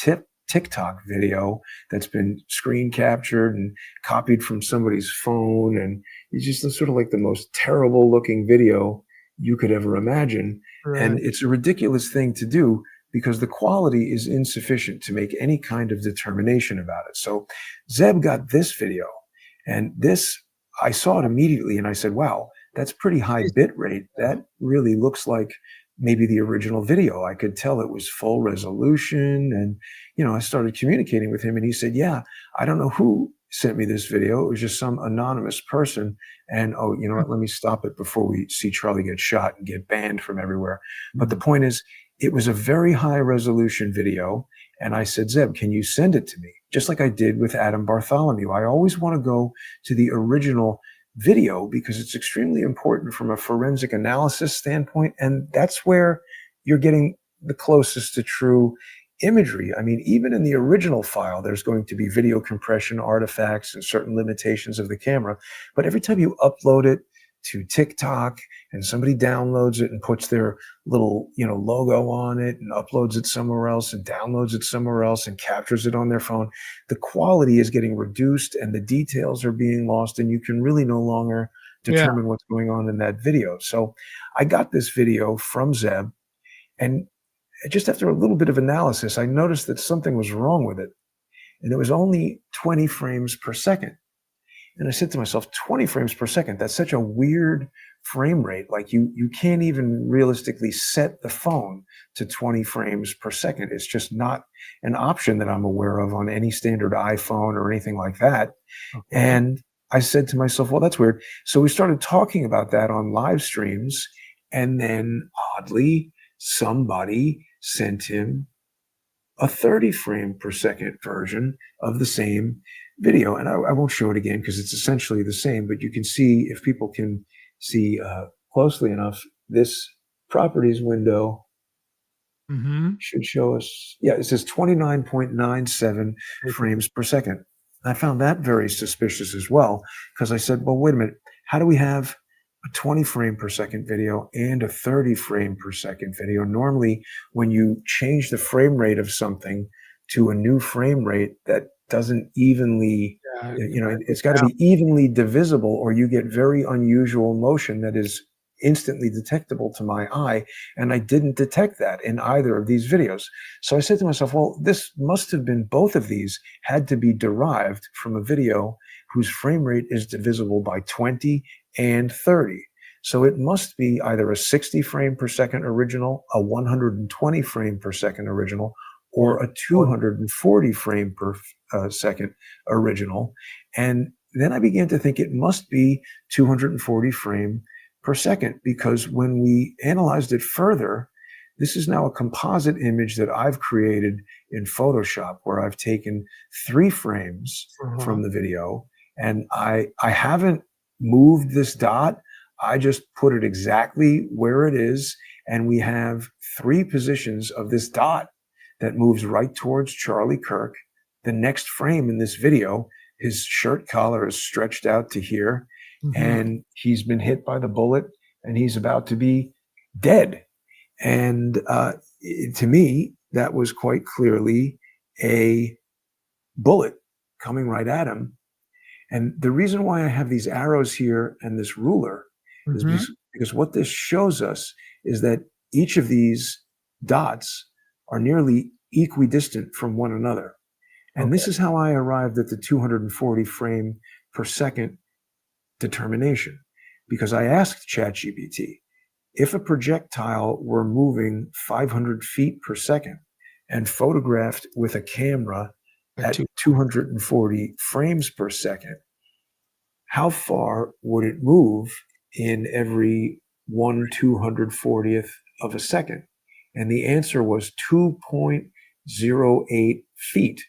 TikTok video that's been screen captured and copied from somebody's phone. And it's just sort of like the most terrible looking video you could ever imagine. Right. And it's a ridiculous thing to do because the quality is insufficient to make any kind of determination about it. So Zeb got this video, and this, I saw it immediately and I said, wow, that's pretty high bit rate. That really looks like maybe the original video. I could tell it was full resolution. And, I started communicating with him and he said, yeah, I don't know who sent me this video. It was just some anonymous person. And, oh, you know what, let me stop it before we see Charlie get shot and get banned from everywhere. But the point is, it was a very high resolution video. And I said, Zeb, can you send it to me? Just like I did with Adam Bartholomew. I always want to go to the original video because it's extremely important from a forensic analysis standpoint. And that's where you're getting the closest to true imagery. I mean, even in the original file, there's going to be video compression artifacts and certain limitations of the camera. But every time you upload it to TikTok and somebody downloads it and puts their little, logo on it and uploads it somewhere else and downloads it somewhere else and captures it on their phone, the quality is getting reduced and the details are being lost, and you can really no longer determine what's going on in that video. So I got this video from Zeb, and just after a little bit of analysis, I noticed that something was wrong with it. And it was only 20 frames per second. And I said to myself, 20 frames per second, that's such a weird frame rate. Like you can't even realistically set the phone to 20 frames per second. It's just not an option that I'm aware of on any standard iPhone or anything like that. Okay. And I said to myself, well, that's weird. So we started talking about that on live streams. And then oddly, somebody sent him a 30 frame per second version of the same video. And I won't show it again because it's essentially the same, but you can see, if people can see closely enough, this properties window should show us, it says 29.97 frames per second. I found that very suspicious as well, because I said, well, wait a minute, how do we have a 20 frame per second video and a 30 frame per second video? Normally, when you change the frame rate of something to a new frame rate that doesn't evenly, it's got to be evenly divisible, or you get very unusual motion that is instantly detectable to my eye. And I didn't detect that in either of these videos. So I said to myself, well, this must have been, both of these had to be derived from a video whose frame rate is divisible by 20 and 30. So it must be either a 60 frame per second original, a 120 frame per second original, or a 240 frame per second original. And then I began to think it must be 240 frame per second, because when we analyzed it further, this is now a composite image that I've created in Photoshop, where I've taken 3 frames from the video, and I haven't moved this dot. I just put it exactly where it is, and we have 3 positions of this dot that moves right towards Charlie Kirk. The next frame in this video, his shirt collar is stretched out to here, and he's been hit by the bullet, and he's about to be dead. And to me, that was quite clearly a bullet coming right at him. And the reason why I have these arrows here and this ruler is because what this shows us is that each of these dots are nearly equidistant from one another. And this is how I arrived at the 240 frame per second determination, because I asked ChatGPT, if a projectile were moving 500 feet per second and photographed with a camera at 240 frames per second, how far would it move in every 1/240th of a second? And the answer was 2.08 feet.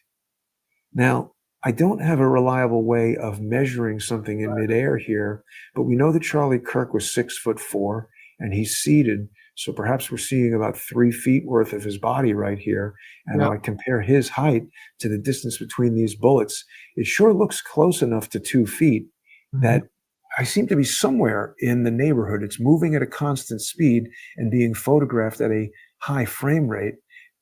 Now, I don't have a reliable way of measuring something in midair here, but we know that Charlie Kirk was 6'4" and he's seated. So perhaps we're seeing about 3 feet worth of his body right here. And Yep. when I compare his height to the distance between these bullets, it sure looks close enough to 2 feet that I seem to be somewhere in the neighborhood. It's moving at a constant speed and being photographed at a high frame rate.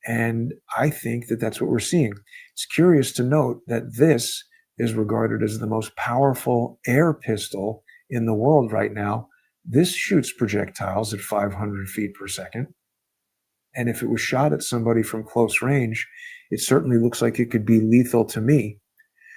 And I think that that's what we're seeing. It's curious to note that this is regarded as the most powerful air pistol in the world right now. This shoots projectiles at 500 feet per second. And if it was shot at somebody from close range, it certainly looks like it could be lethal to me.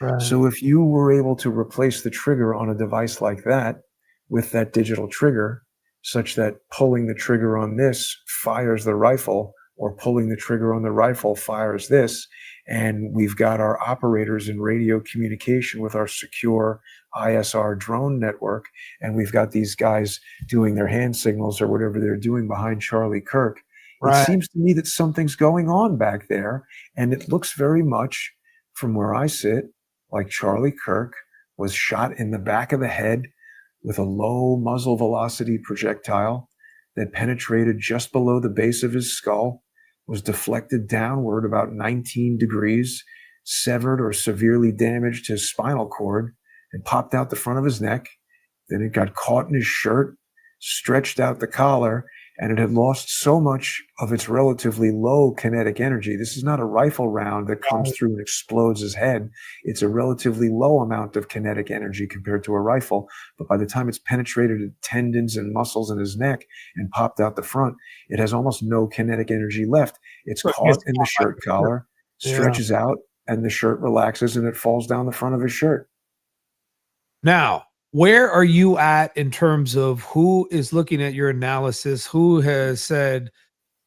Right. So if you were able to replace the trigger on a device like that with that digital trigger, such that pulling the trigger on this fires the rifle, or pulling the trigger on the rifle fires this, and we've got our operators in radio communication with our secure ISR drone network, and we've got these guys doing their hand signals or whatever they're doing behind Charlie Kirk. Right. It seems to me that something's going on back there, and it looks very much, from where I sit, like Charlie Kirk was shot in the back of the head with a low muzzle velocity projectile that penetrated just below the base of his skull, was deflected downward about 19 degrees, severed or severely damaged his spinal cord, and popped out the front of his neck. Then it got caught in his shirt, stretched out the collar, and it had lost so much of its relatively low kinetic energy. This is not a rifle round that comes through and explodes his head. It's a relatively low amount of kinetic energy compared to a rifle. But by the time it's penetrated the tendons and muscles in his neck and popped out the front, it has almost no kinetic energy left. It's caught in the shirt collar, stretches out, and the shirt relaxes and it falls down the front of his shirt. Now, where are you at in terms of who is looking at your analysis? Who has said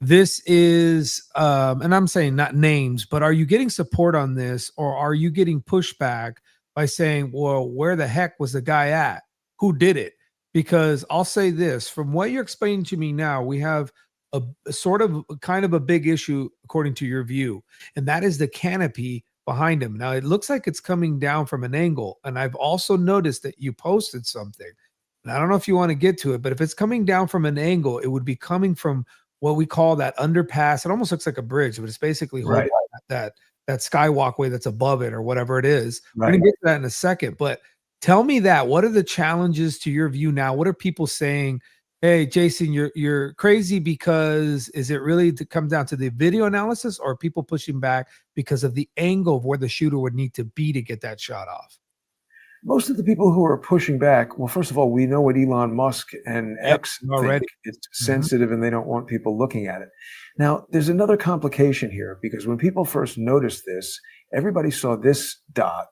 this is, and I'm saying not names, but are you getting support on this, or are you getting pushback by saying, well, where the heck was the guy at? Who did it? Because I'll say this, from what you're explaining to me now, we have a sort of kind of a big issue according to your view, and that is the canopy behind him. Now it looks like it's coming down from an angle, and I've also noticed that you posted something, and I don't know if you want to get to it, but if it's coming down from an angle, it would be coming from what we call that underpass. It almost looks like a bridge, but it's basically holding that skywalkway that's above it, or whatever it is. We're gonna get to that in a second, but tell me that. What are the challenges to your view now? What are people saying? Hey, Jason, you're crazy, because is it really to come down to the video analysis, or are people pushing back because of the angle of where the shooter would need to be to get that shot off? Most of the people who are pushing back, well, first of all, we know what Elon Musk and X already think. It's sensitive and they don't want people looking at it. Now, there's another complication here, because when people first noticed this, everybody saw this dot.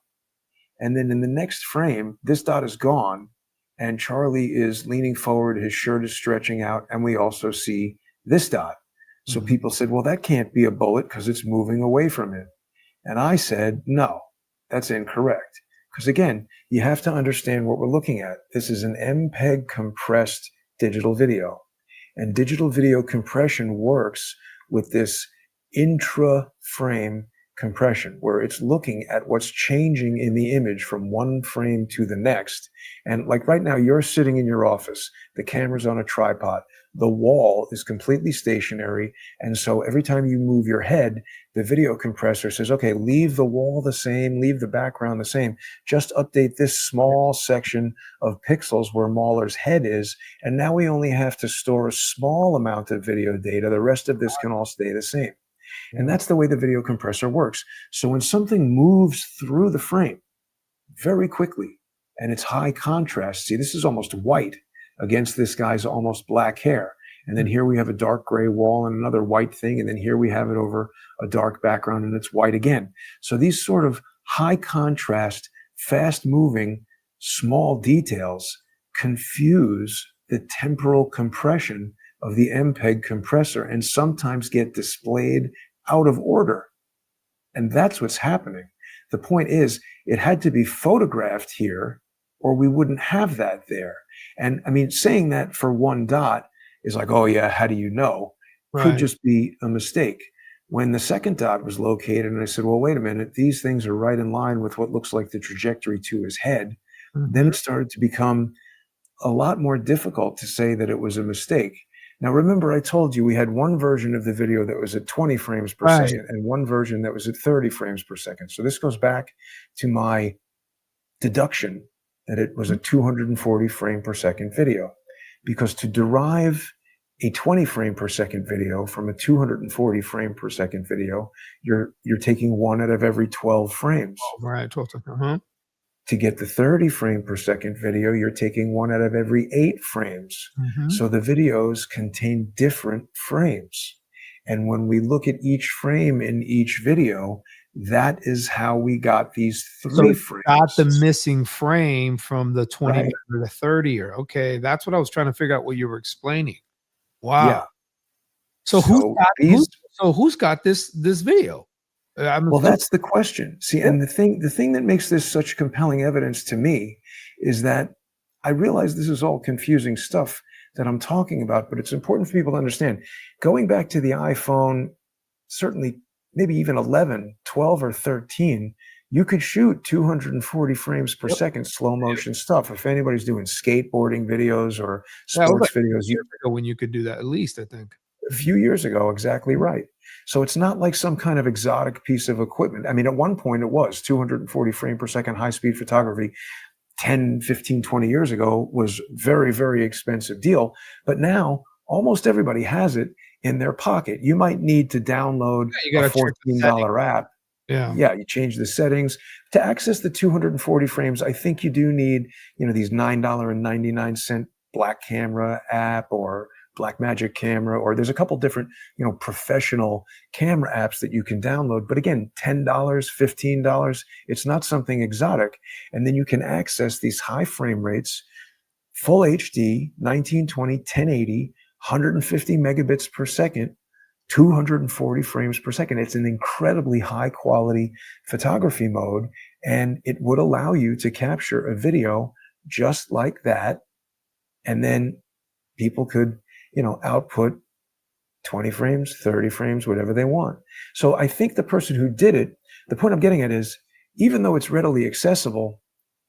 And then in the next frame, this dot is gone. And Charlie is leaning forward, his shirt is stretching out, and we also see this dot. So people said, well, that can't be a bullet because it's moving away from it. And I said, no, that's incorrect. Because again, you have to understand what we're looking at. This is an MPEG compressed digital video. And digital video compression works with this intra-frame compression, where it's looking at what's changing in the image from one frame to the next. And like right now, you're sitting in your office, the camera's on a tripod, the wall is completely stationary. And so every time you move your head, the video compressor says, okay, leave the wall the same, leave the background the same, just update this small section of pixels where Mauler's head is. And now we only have to store a small amount of video data. The rest of this can all stay the same. And that's the way the video compressor works. So when something moves through the frame very quickly, and it's high contrast, see, this is almost white against this guy's almost black hair. And then here we have a dark gray wall and another white thing. And then here we have it over a dark background and it's white again. So these sort of high contrast, fast moving, small details confuse the temporal compression of the MPEG compressor and sometimes get displayed out of order. And that's what's happening. The point is, it had to be photographed here or we wouldn't have that there. And I mean, saying that for one dot is like, oh yeah, how do you know? Could Right. just be a mistake. When the second dot was located, and I said, well, wait a minute, these things are right in line with what looks like the trajectory to his head. Then it started to become a lot more difficult to say that it was a mistake. Now, remember, I told you we had one version of the video that was at 20 frames per Right. second and one version that was at 30 frames per second. So this goes back to my deduction that it was a 240 frame per second video, because to derive a 20 frame per second video from a 240 frame per second video, you're taking one out of every 12 frames. Right. 12. Uh-huh. To get the 30 frame per second video, you're taking one out of every 8 frames. So the videos contain different frames. And when we look at each frame in each video, that is how we got these So 3 it frames. got the missing frame from the 20 Right. to the 30. Or okay, that's what I was trying to figure out what you were explaining. Wow. Yeah. So So these, who's got this video? I'm well, assuming- that's the question. See, and the thing that makes this such compelling evidence to me is that I realize this is all confusing stuff that I'm talking about, but it's important for people to understand. Going back to the iPhone, certainly maybe even 11, 12, or 13, you could shoot 240 frames per second slow motion stuff. If anybody's doing skateboarding videos or Yeah, it was sports videos, years ago when you could do that, at least I think. a few years ago, exactly right. So it's not like some kind of exotic piece of equipment. I mean, at one point it was 240 frame per second high-speed photography 10, 15, 20 years ago was very, very expensive deal. But now almost everybody has it in their pocket. You might need to download You a gotta check the $14 app. Yeah. Yeah, you change the settings. To access the 240 frames, I think you do need, these $9.99 Black Camera app or Blackmagic Camera, or there's a couple different, professional camera apps that you can download. But again, $10, $15, it's not something exotic. And then you can access these high frame rates, full HD, 1920, 1080, 150 megabits per second, 240 frames per second. It's an incredibly high quality photography mode, and it would allow you to capture a video just like that. And then people could, output 20 frames, 30 frames, whatever they want. So I think the person who did it, the point I'm getting at is, even though it's readily accessible,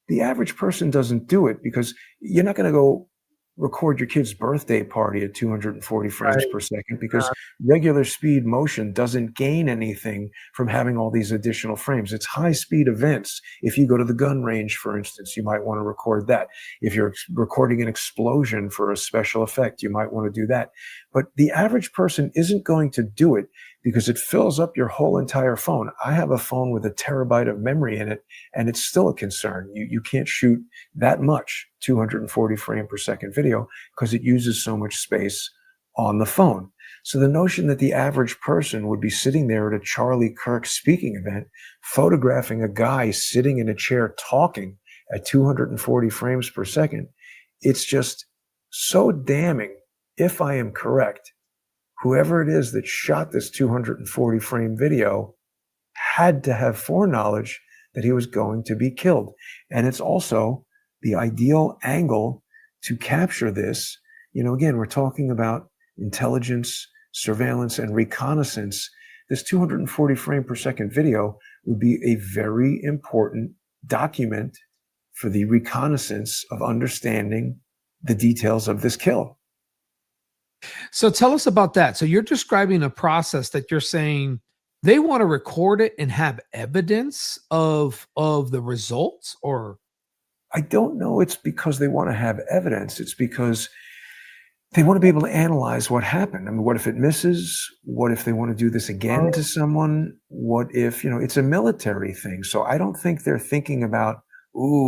the average person doesn't do it because you're not going to go record your kid's birthday party at 240 frames Right. per second because regular speed motion doesn't gain anything from having all these additional frames. It's high speed events. If you go to the gun range, for instance, you might want to record that. If you're recording an explosion for a special effect, you might want to do that. But the average person isn't going to do it because it fills up your whole entire phone. I have a phone with 1 terabyte of memory in it, and it's still a concern. You can't shoot that much 240 frame per second video because it uses so much space on the phone. So the notion that the average person would be sitting there at a Charlie Kirk speaking event, photographing a guy sitting in a chair talking at 240 frames per second, it's just so damning. If I am correct, whoever it is that shot this 240 frame video had to have foreknowledge that he was going to be killed. And it's also the ideal angle to capture this. Again, we're talking about intelligence, surveillance, and reconnaissance. This 240 frame per second video would be a very important document for the reconnaissance of understanding the details of this kill. So tell us about that. So you're describing a process that you're saying they want to record it and have evidence of the results, or I don't know it's because they want to have evidence. It's because they want to be able to analyze what happened. I mean, what if it misses? What if they want to do this again to someone? What if, it's a military thing. So I don't think they're thinking about,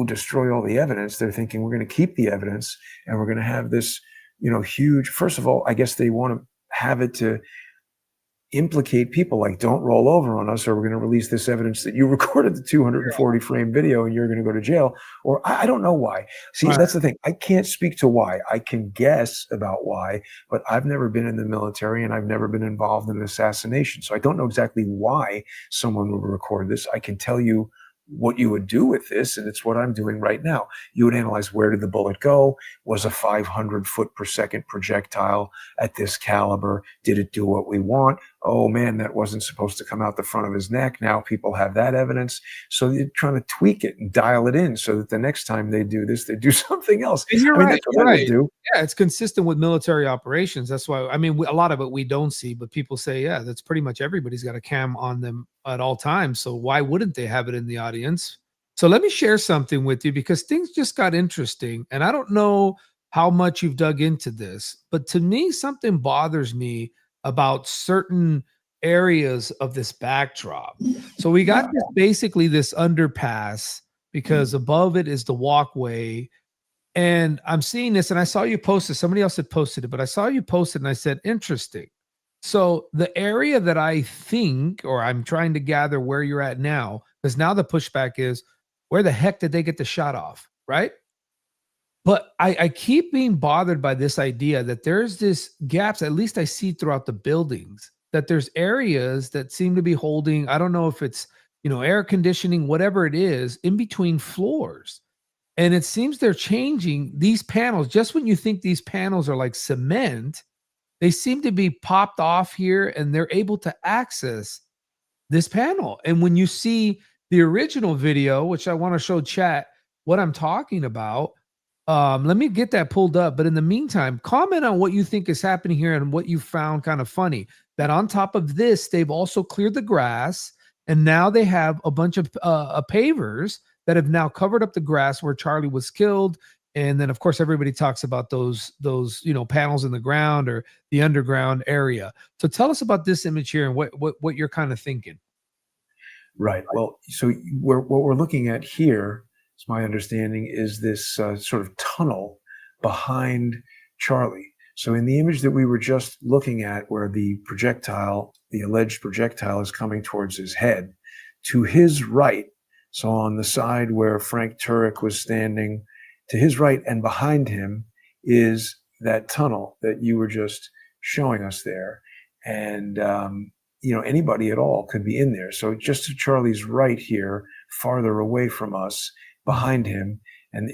destroy all the evidence. They're thinking we're going to keep the evidence and we're going to have this, huge, first of all, I guess they want to have it to implicate people, like, don't roll over on us or we're going to release this evidence that you recorded the 240 frame video and you're going to go to jail. Or I don't know why. See, Right. that's the thing. I can't speak to why. I can guess about why, but I've never been in the military and I've never been involved in an assassination. So I don't know exactly why someone would record this. I can tell you what you would do with this, and it's what I'm doing right now. You would analyze, where did the bullet go? Was a 500 foot per second projectile at this caliber? Did it do what we want? Oh man, that wasn't supposed to come out the front of his neck. Now people have that evidence. So you're trying to tweak it and dial it in so that the next time they do this, they do something else. And you're I mean, right. that's what You're I would right. do. Yeah, it's consistent with military operations. That's why, I mean, a lot of it we don't see, but people say, yeah, that's pretty much everybody's got a cam on them at all times. So why wouldn't they have it in the audience? So let me share something with you because things just got interesting. And I don't know how much you've dug into this, but to me, something bothers me about certain areas of this backdrop. So we got basically this underpass because above it is the walkway. And I'm seeing this, and I saw you post it. Somebody else had posted it, but I saw you post it, and I said, interesting. So the area that I think, or I'm trying to gather where you're at now, because now the pushback is, where the heck did they get the shot off, right? But I keep being bothered by this idea that there's this gaps, at least I see throughout the buildings, that there's areas that seem to be holding, I don't know if it's, air conditioning, whatever it is, in between floors. And it seems they're changing these panels. Just when you think these panels are like cement, they seem to be popped off here and they're able to access this panel. And when you see the original video, which I want to show chat what I'm talking about, let me get that pulled up. But in the meantime, comment on what you think is happening here and what you found kind of funny. That on top of this, they've also cleared the grass, and now they have a bunch of pavers that have now covered up the grass where Charlie was killed. And then, of course, everybody talks about those panels in the ground or the underground area. So tell us about this image here and what you're kind of thinking. Right. Well, so what we're looking at here, it's my understanding, is this sort of tunnel behind Charlie. So in the image that we were just looking at, where the alleged projectile is coming towards his head, to his right, so on the side where Frank Turek was standing, to his right and behind him is that tunnel that you were just showing us there. And, anybody at all could be in there. So just to Charlie's right here, farther away from us, behind him. And,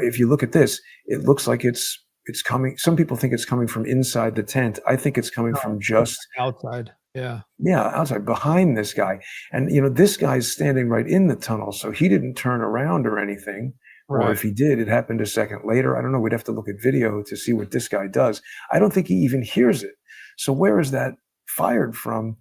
if you look at this, it looks like it's coming. Some people think it's coming from inside the tent. I think it's coming from just outside. Yeah. Yeah, outside, behind this guy. And, this guy's standing right in the tunnel, so he didn't turn around or anything. Or if he did, it happened a second later. I don't know. We'd have to look at video to see what this guy does. I don't think he even hears it. So where is that fired from?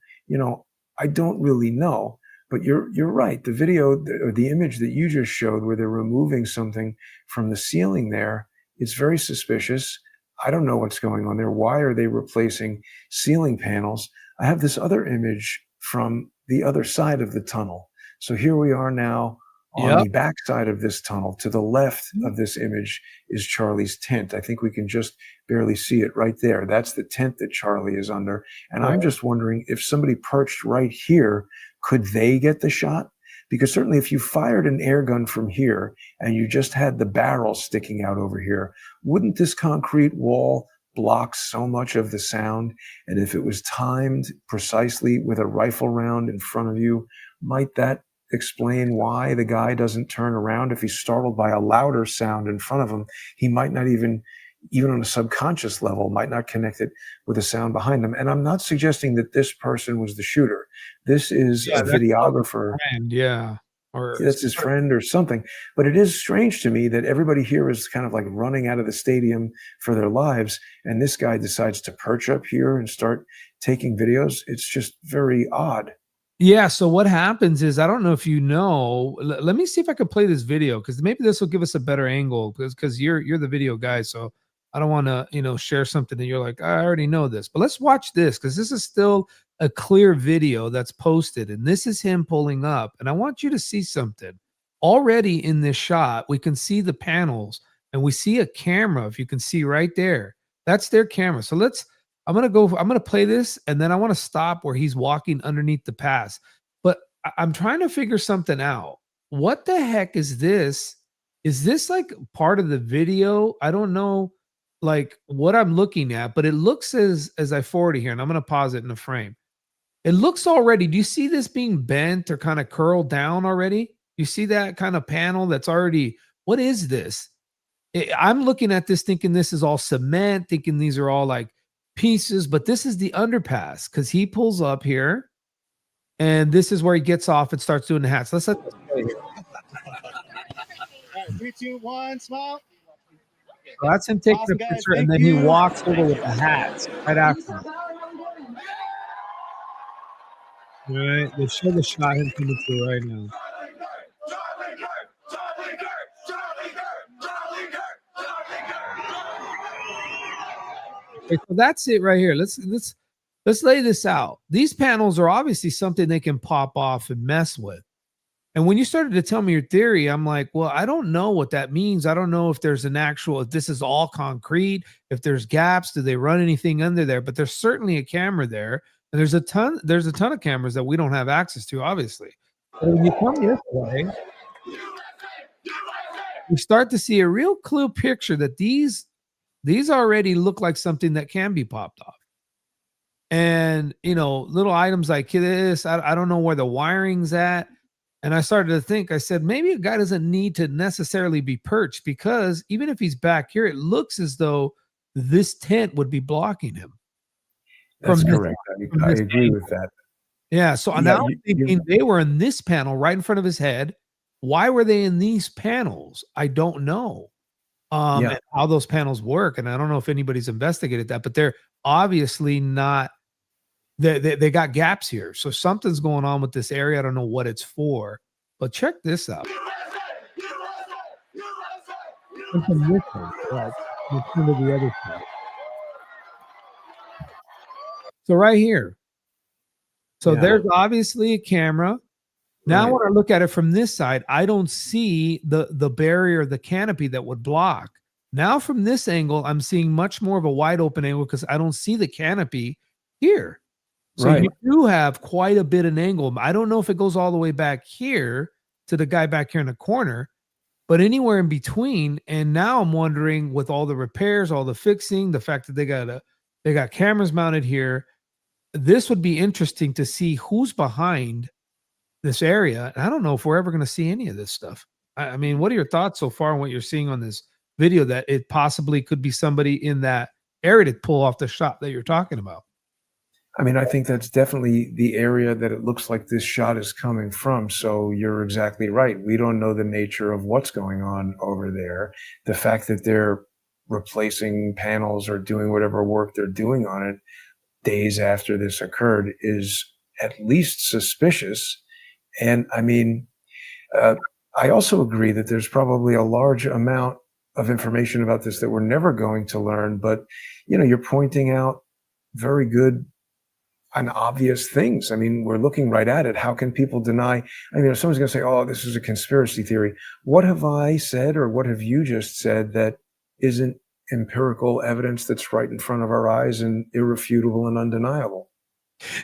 I don't really know. But you're right. The video or the image that you just showed where they're removing something from the ceiling there, it's very suspicious. I don't know what's going on there. Why are they replacing ceiling panels? I have this other image from the other side of the tunnel. So here we are now on the back side of this tunnel. To the left of this image is Charlie's tent. I think we can just barely see it right there. That's the tent that Charlie is under. And I'm just wondering, if somebody perched right here, could they get the shot? Because certainly if you fired an air gun from here and you just had the barrel sticking out over here, wouldn't this concrete wall block so much of the sound? And if it was timed precisely with a rifle round in front of you, might that explain why the guy doesn't turn around? If he's startled by a louder sound in front of him, he might not even on a subconscious level, might not connect it with a sound behind him. And I'm not suggesting that this person was the shooter. This is a videographer. Or that's his friend or something. But it is strange to me that everybody here is kind of like running out of the stadium for their lives, and this guy decides to perch up here and start taking videos. It's just very odd. Yeah. So what happens is, I don't know if let me see if I can play this video, because maybe this will give us a better angle, because you're the video guy. So I don't want to, share something that you're like, I already know this. But let's watch this, because this is still a clear video that's posted. And this is him pulling up. And I want you to see something. Already in this shot, we can see the panels and we see a camera. If you can see right there, that's their camera. So let's I'm gonna play this, and then I want to stop where he's walking underneath the pass. But I'm trying to figure something out. What the heck is this? Is this like part of the video? I don't know like what I'm looking at, but it looks as I forward it here, and I'm gonna pause it in a frame. It looks already. Do you see this being bent or kind of curled down already? You see that kind of panel that's already, what is this? I'm looking at this thinking this is all cement, thinking these are all like pieces, but this is the underpass because he pulls up here and this is where he gets off and starts doing the hats. Let's let this play here. All right, 3, 2, 1, smile. So that's him taking Awesome, a guys. picture, and Thank then he you. walks over with the hats right after. All right, they show the shot him coming through right now. Okay, so that's it right here. Let's lay this out. These panels are obviously something they can pop off and mess with. And when you started to tell me your theory, I'm like, well, I don't know what that means. I don't know if there's an actual, if this is all concrete, if there's gaps, do they run anything under there? But there's certainly a camera there. And there's a ton of cameras that we don't have access to, obviously. But when you come this way, you start to see a real clear picture that these already look like something that can be popped off. And, you know, little items like this, I don't know where the wiring's at. And I started to think, I said, maybe a guy doesn't need to necessarily be perched because even if he's back here, it looks as though this tent would be blocking him. That's From this- correct. from I this agree angle. with that. Yeah. So Yeah, now I'm you- thinking they were in this panel right in front of his head. Why were they in these panels? I don't know. Yeah. And how those panels work. And I don't know if anybody's investigated that, but they're obviously not, they got gaps here. So something's going on with this area. I don't know what it's for, but check this out. And from this one, right, let's turn to the other side. So right here. So Yeah. there's obviously a camera. Now, Right. when I look at it from this side, I don't see the barrier, the canopy that would block. Now, from this angle, I'm seeing much more of a wide open angle because I don't see the canopy here. So Right. you do have quite a bit of an angle. I don't know if it goes all the way back here to the guy back here in the corner, but anywhere in between. And now I'm wondering, with all the repairs, all the fixing, the fact that they got cameras mounted here, this would be interesting to see who's behind this area. And I don't know if we're ever going to see any of this stuff. I mean, what are your thoughts so far on what you're seeing on this video that it possibly could be somebody in that area to pull off the shot that you're talking about? I mean, I think that's definitely the area that it looks like this shot is coming from. So you're exactly right. We don't know the nature of what's going on over there. The fact that they're replacing panels or doing whatever work they're doing on it days after this occurred is at least suspicious. And I mean, I also agree that there's probably a large amount of information about this that we're never going to learn. But, you know, you're pointing out very good and obvious things. I mean, we're looking right at it. How can people deny? I mean, if someone's going to say, oh, this is a conspiracy theory, what have I said or what have you just said that isn't empirical evidence that's right in front of our eyes and irrefutable and undeniable?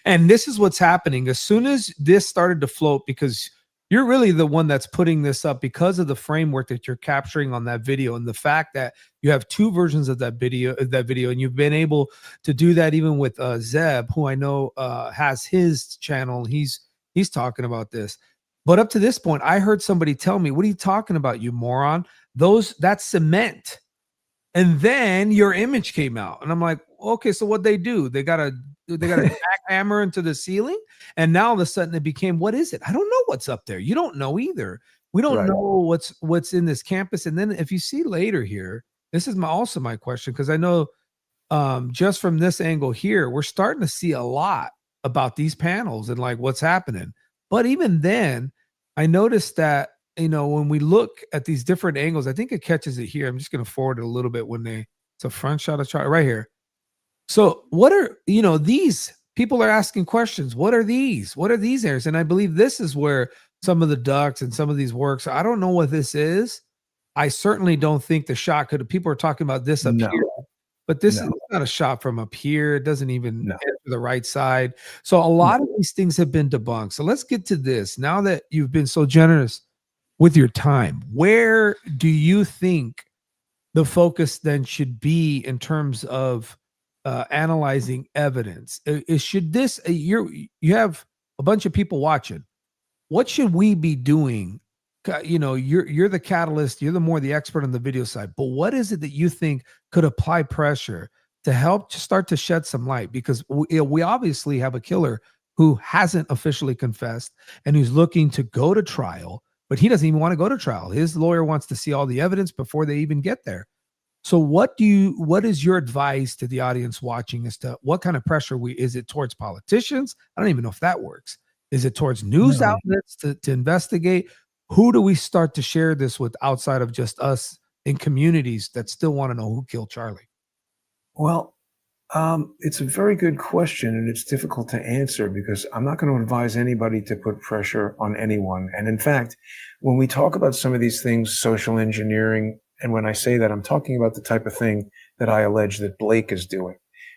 And this is what's happening. As soon as this started to float, because you're really the one that's putting this up because of the framework that you're capturing on that video and the fact that you have two versions of that video, and you've been able to do that even with Zeb, who I know has his channel. He's talking about this. But up to this point, I heard somebody tell me, "What are you talking about, you moron? That's cement." And then your image came out, and I'm like, okay, so what they do? They got a jackhammer into the ceiling, and now all of a sudden it became, what is it? I don't know what's up there. You don't know either. We don't Right. know what's in this campus. And then if you see later here, this is also my question, because I know just from this angle here, we're starting to see a lot about these panels and like what's happening. But even then, I noticed that, you know, when we look at these different angles, I think it catches it here. I'm just going to forward it a little bit it's a front shot of Charlie right here. So what are, you know, these people are asking questions. What are these? What are these areas? And I believe this is where some of the ducts and some of these works. I don't know what this is. I certainly don't think the shot people are talking about this up No. here, but this No. is not a shot from up here. It doesn't even No. hit to the right side. So a lot of these things have been debunked. So let's get to this. Now that you've been so generous with your time, where do you think the focus then should be in terms of analyzing evidence? Should this you have a bunch of people watching? What should we be doing? You're the catalyst. You're the expert on the video side. But what is it that you think could apply pressure to help to start to shed some light? Because we obviously have a killer who hasn't officially confessed and who's looking to go to trial, but he doesn't even want to go to trial. His lawyer wants to see all the evidence before they even get there. So what is your advice to the audience watching as to what kind of pressure is it towards politicians? I don't even know if that works. Is it towards news outlets to investigate? Who do we start to share this with outside of just us in communities that still want to know who killed Charlie? Well, it's a very good question, and it's difficult to answer because I'm not going to advise anybody to put pressure on anyone. And in fact, when we talk about some of these things, social engineering, and when I say that, I'm talking about the type of thing that I allege that Blake is doing,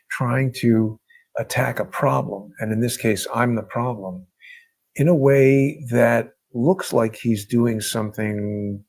trying to attack a problem. And in this case, I'm the problem in a way that looks like he's doing something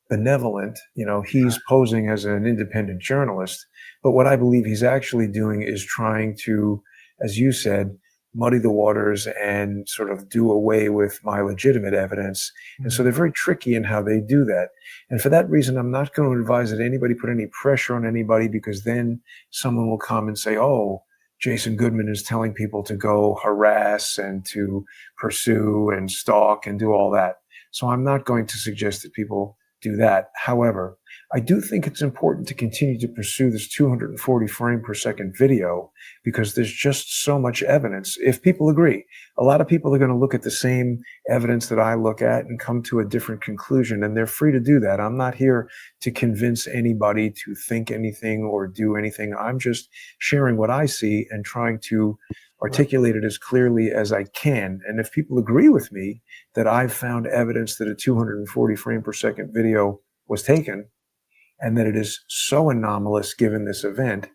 benevolent. He's posing as an independent journalist, but what I believe he's actually doing is trying to, as you said, muddy the waters and sort of do away with my legitimate evidence. And so they're very tricky in how they do that. And for that reason, I'm not going to advise that anybody put any pressure on anybody, because then someone will come and say, oh, Jason Goodman is telling people to go harass and to pursue and stalk and do all that. So I'm not going to suggest that people do that. However, I do think it's important to continue to pursue this 240 frame per second video because there's just so much evidence. If people agree, a lot of people are going to look at the same evidence that I look at and come to a different conclusion, and they're free to do that. I'm not here to convince anybody to think anything or do anything. I'm just sharing what I see and trying to articulate it as clearly as I can. And if people agree with me that I've found evidence that a 240 frame per second video was taken, and that it is so anomalous given this event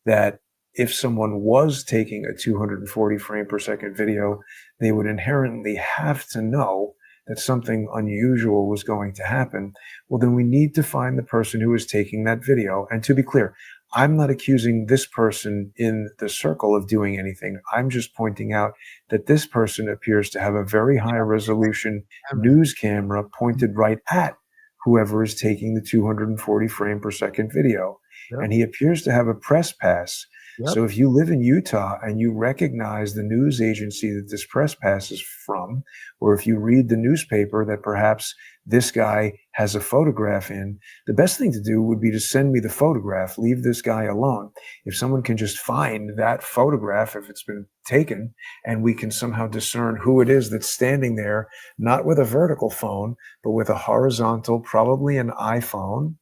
that if someone was taking a 240 frame per second video, they would inherently have to know that something unusual was going to happen. Well, then we need to find the person who is taking that video. And to be clear, I'm not accusing this person in the circle of doing anything. I'm just pointing out that this person appears to have a very high resolution news camera pointed right at whoever is taking the 240 frame per second video. Yep. And he appears to have a press pass. Yep. So if you live in Utah and you recognize the news agency that this press pass is from, or if you read the newspaper that perhaps this guy has a photograph in, the best thing to do would be to send me the photograph, leave this guy alone. If someone can just find that photograph, if it's been taken, and we can somehow discern who it is that's standing there, not with a vertical phone, but with a horizontal, probably an iPhone.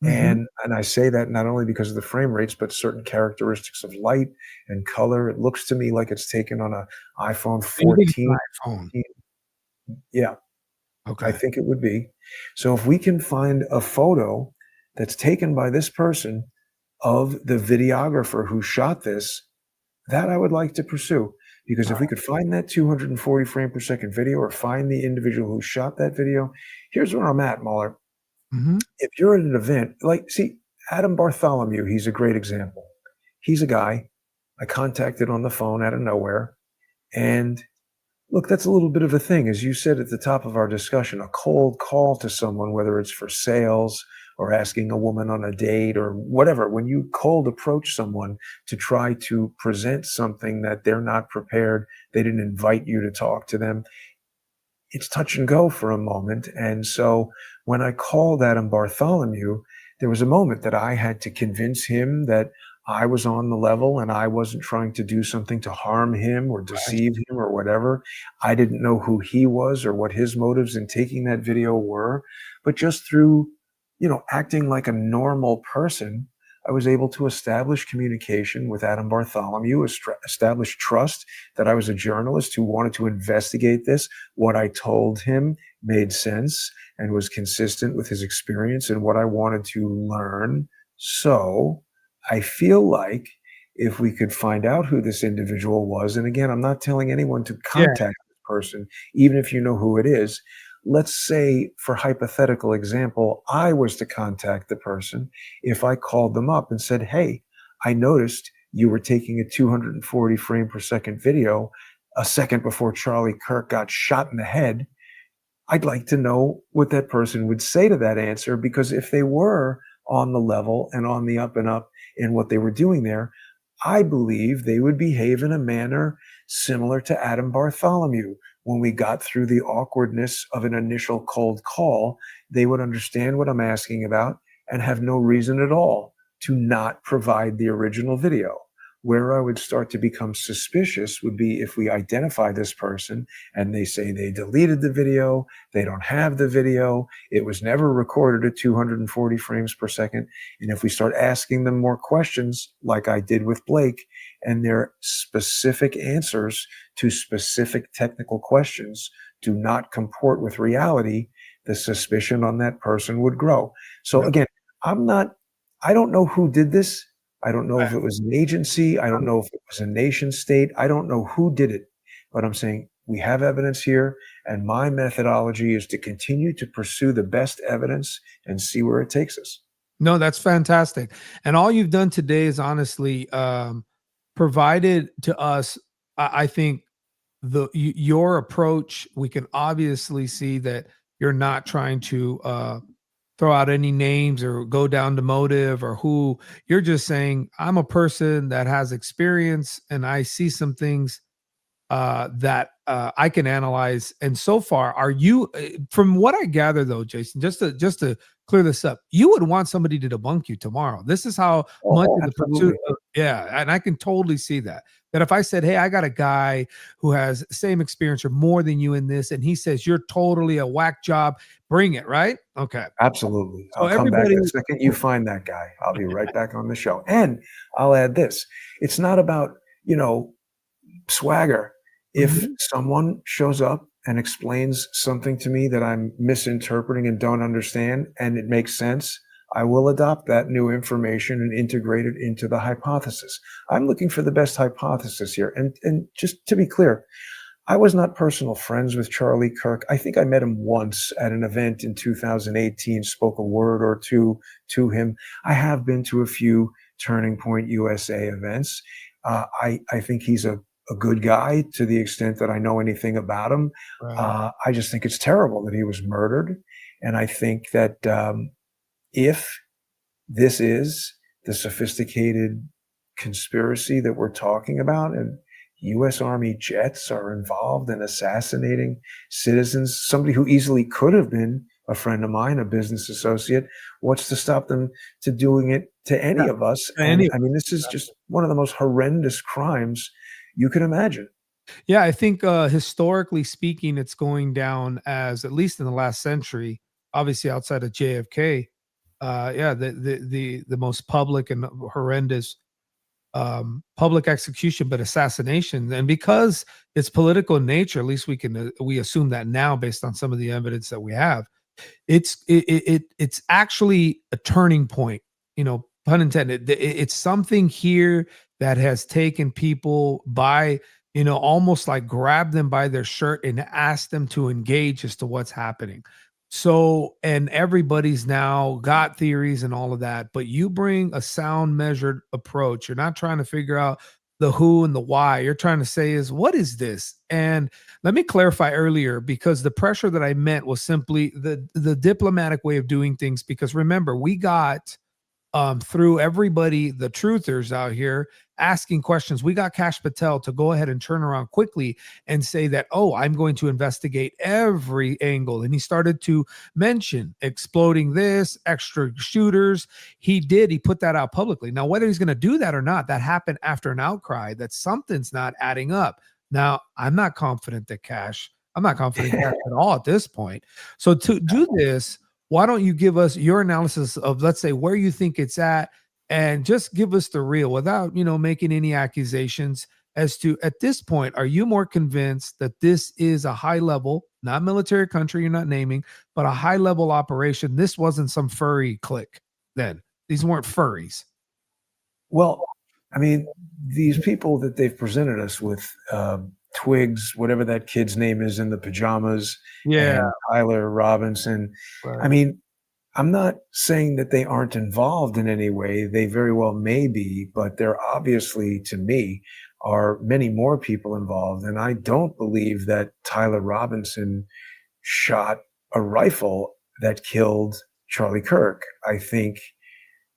And I say that not only because of the frame rates, but certain characteristics of light and color. It looks to me like it's taken on an iPhone 14. iPhone. Yeah, Okay. I think it would be. So if we can find a photo that's taken by this person of the videographer who shot this, that I would like to pursue. Because if we could find that 240 frame per second video or find the individual who shot that video, here's where I'm at, Mauler. If you're at an event, see, Adam Bartholomew, he's a great example. He's a guy I contacted on the phone out of nowhere. And look, that's a little bit of a thing. As you said at the top of our discussion, a cold call to someone, whether it's for sales or asking a woman on a date or whatever, when you cold approach someone to try to present something that they're not prepared, they didn't invite you to talk to them, it's touch and go for a moment. And so when I called Adam Bartholomew, there was a moment that I had to convince him that I was on the level and I wasn't trying to do something to harm him or deceive him or whatever. I didn't know who he was or what his motives in taking that video were, but just through, acting like a normal person, I was able to establish communication with Adam Bartholomew, establish trust that I was a journalist who wanted to investigate this. What I told him made sense and was consistent with his experience and what I wanted to learn. So I feel like if we could find out who this individual was, and again, I'm not telling anyone to Yeah. contact this person, even if you know who it is. Let's say, for hypothetical example, I was to contact the person. If I called them up and said, hey, I noticed you were taking a 240 frame per second video a second before Charlie Kirk got shot in the head, I'd like to know what that person would say to that answer, because if they were on the level and on the up and up in what they were doing there, I believe they would behave in a manner similar to Adam Bartholomew. When we got through the awkwardness of an initial cold call, they would understand what I'm asking about and have no reason at all to not provide the original video. Where I would start to become suspicious would be if we identify this person and they say they deleted the video, they don't have the video, it was never recorded at 240 frames per second. And if we start asking them more questions, like I did with Blake, and their specific answers to specific technical questions do not comport with reality, the suspicion on that person would grow. So again, I don't know who did this. I don't know if it was an agency. I don't know if it was a nation state. I don't know who did it, but I'm saying we have evidence here, and my methodology is to continue to pursue the best evidence and see where it takes us. No, that's fantastic. And all you've done today is honestly provided to us, I think, your approach. We can obviously see that you're not trying to throw out any names or go down to motive or who. You're just saying, I'm a person that has experience and I see some things that I can analyze. And so far, are you, from what I gather though, Jason, just to clear this up, you would want somebody to debunk you tomorrow. This is how much of the pursuit of, and I can totally see that if I said, hey, I got a guy who has same experience or more than you in this, and he says you're totally a whack job, bring it, right? Okay. Absolutely. So I'll come back the second you find that guy. I'll be right back on the show. And I'll add this. It's not about, swagger. If someone shows up and explains something to me that I'm misinterpreting and don't understand, and it makes sense, I will adopt that new information and integrate it into the hypothesis. I'm looking for the best hypothesis here. And just to be clear, I was not personal friends with Charlie Kirk. I think I met him once at an event in 2018, spoke a word or two to him. I have been to a few Turning Point USA events. I think he's a good guy to the extent that I know anything about him. Right. I just think it's terrible that he was murdered. And I think that if this is the sophisticated conspiracy that we're talking about, and U.S. Army jets are involved in assassinating citizens, somebody who easily could have been a friend of mine, a business associate, what's to stop them to doing it to any of us? And I mean, this is just one of the most horrendous crimes you can imagine. Yeah, I think historically speaking, it's going down as, at least in the last century, obviously outside of JFK, the most public and horrendous public execution, but assassination. And because it's political in nature, at least we assume that now based on some of the evidence that we have, it's actually a turning point, pun intended. It's something here that has taken people by, almost like grab them by their shirt and ask them to engage as to what's happening. So, and everybody's now got theories and all of that, but you bring a sound, measured approach. You're not trying to figure out the who and the why. You're trying to say is, what is this? And let me clarify earlier, because the pressure that I meant was simply the diplomatic way of doing things. Because remember, we got through everybody, the truthers out here asking questions. We got Kash Patel to go ahead and turn around quickly and say that, oh, I'm going to investigate every angle. And he started to mention exploding this, extra shooters. He put that out publicly. Now, whether he's going to do that or not, that happened after an outcry that something's not adding up. Now, I'm not confident at all at this point. So to do this, why don't you give us your analysis of, let's say, where you think it's at, and just give us the real without, making any accusations as to, at this point, are you more convinced that this is a high level, not military country you're not naming, but a high level operation? This wasn't some furry clique then. These weren't furries. Well, I mean, these people that they've presented us with, Twigs, whatever that kid's name is in the pajamas, Yeah. and Tyler Robinson. I Right. mean, I'm not saying that they aren't involved in any way. They very well may be, but there obviously, to me, are many more people involved. And I don't believe that Tyler Robinson shot a rifle that killed Charlie Kirk. I think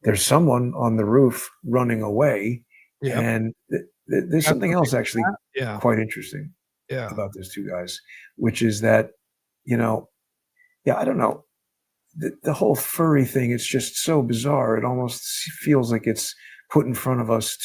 there's someone on the roof running away. Yep. And there's Got something else something like actually that? Yeah. quite interesting Yeah. about those two guys, which is that, you know, yeah, I don't know. The whole furry thing, it's just so bizarre. It almost feels like it's put in front of us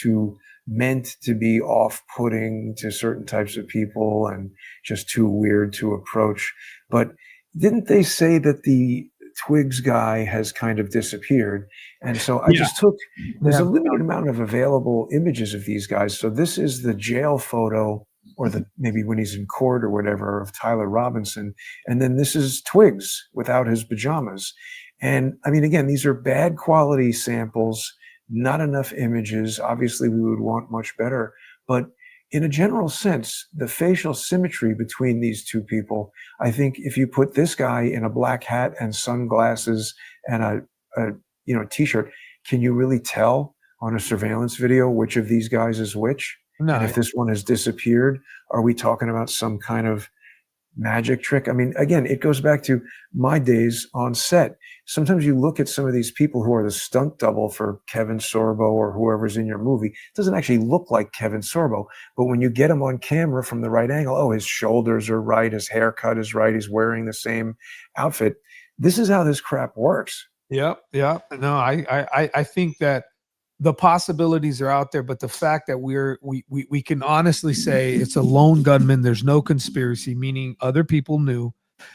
meant to be off-putting to certain types of people and just too weird to approach. But didn't they say that the Twigs guy has kind of disappeared? And so I Yeah. just took, there's a Yeah. limited amount of available images of these guys. So this is the jail photo, or the maybe when he's in court or whatever, of Tyler Robinson. And then this is Twigs without his pajamas. And I mean, again, these are bad quality samples, not enough images. Obviously, we would want much better. But in a general sense, the facial symmetry between these two people, I think if you put this guy in a black hat and sunglasses and a t-shirt, can you really tell on a surveillance video which of these guys is which? No. And if this one has disappeared, are we talking about some kind of magic trick? I mean, again, it goes back to my days on set. Sometimes you look at some of these people who are the stunt double for Kevin Sorbo or whoever's in your movie. It doesn't actually look like Kevin Sorbo, but when you get him on camera from the right angle, oh, his shoulders are right, his haircut is right, he's wearing the same outfit. This is how this crap works. Yep. No, I think that the possibilities are out there, but the fact that we can honestly say it's a lone gunman, there's no conspiracy, meaning other people knew.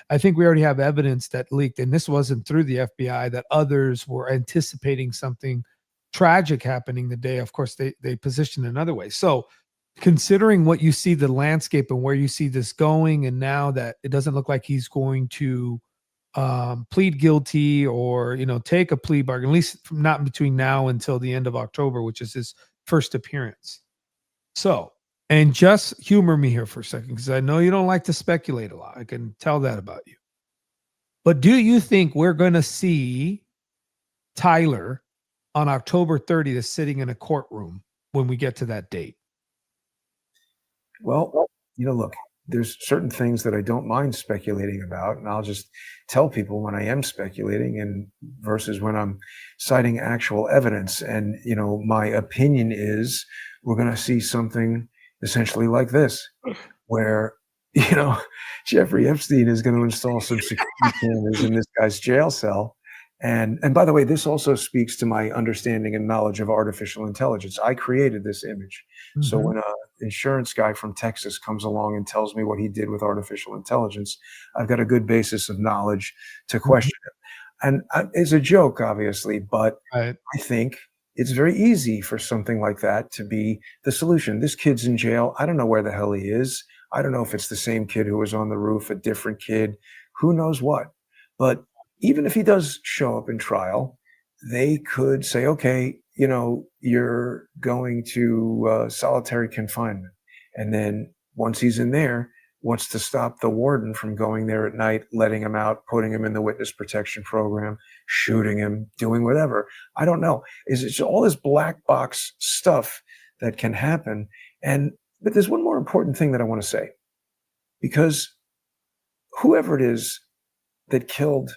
I think we already have evidence that leaked, and this wasn't through the FBI, that others were anticipating something tragic happening the day. Of course, they positioned another way. So considering what you see, the landscape and where you see this going, and now that it doesn't look like he's going to plead guilty or take a plea bargain, at least not between now until the end of October, which is his first appearance. So, and just humor me here for a second, because I know you don't like to speculate a lot. I can tell that about you. But do you think we're going to see Tyler on October 30th sitting in a courtroom when we get to that date? Well, look, there's certain things that I don't mind speculating about, and I'll just tell people when I am speculating and versus when I'm citing actual evidence. And, my opinion is we're going to see something essentially like this, where, Jeffrey Epstein is going to install some security cameras in this guy's jail cell. And by the way, this also speaks to my understanding and knowledge of artificial intelligence. I created this image. So when an insurance guy from Texas comes along and tells me what he did with artificial intelligence, I've got a good basis of knowledge to question it. And it's a joke, obviously, but Right. I think it's very easy for something like that to be the solution. This kid's in jail. I don't know where the hell he is. I don't know if it's the same kid who was on the roof, a different kid, who knows what. But even if he does show up in trial, they could say, okay, you're going to solitary confinement. And then once he's in there, what's to stop the warden from going there at night, letting him out, putting him in the witness protection program, shooting him, doing whatever? I don't know. It's all this black box stuff that can happen. But there's one more important thing that I want to say, because whoever it is that killed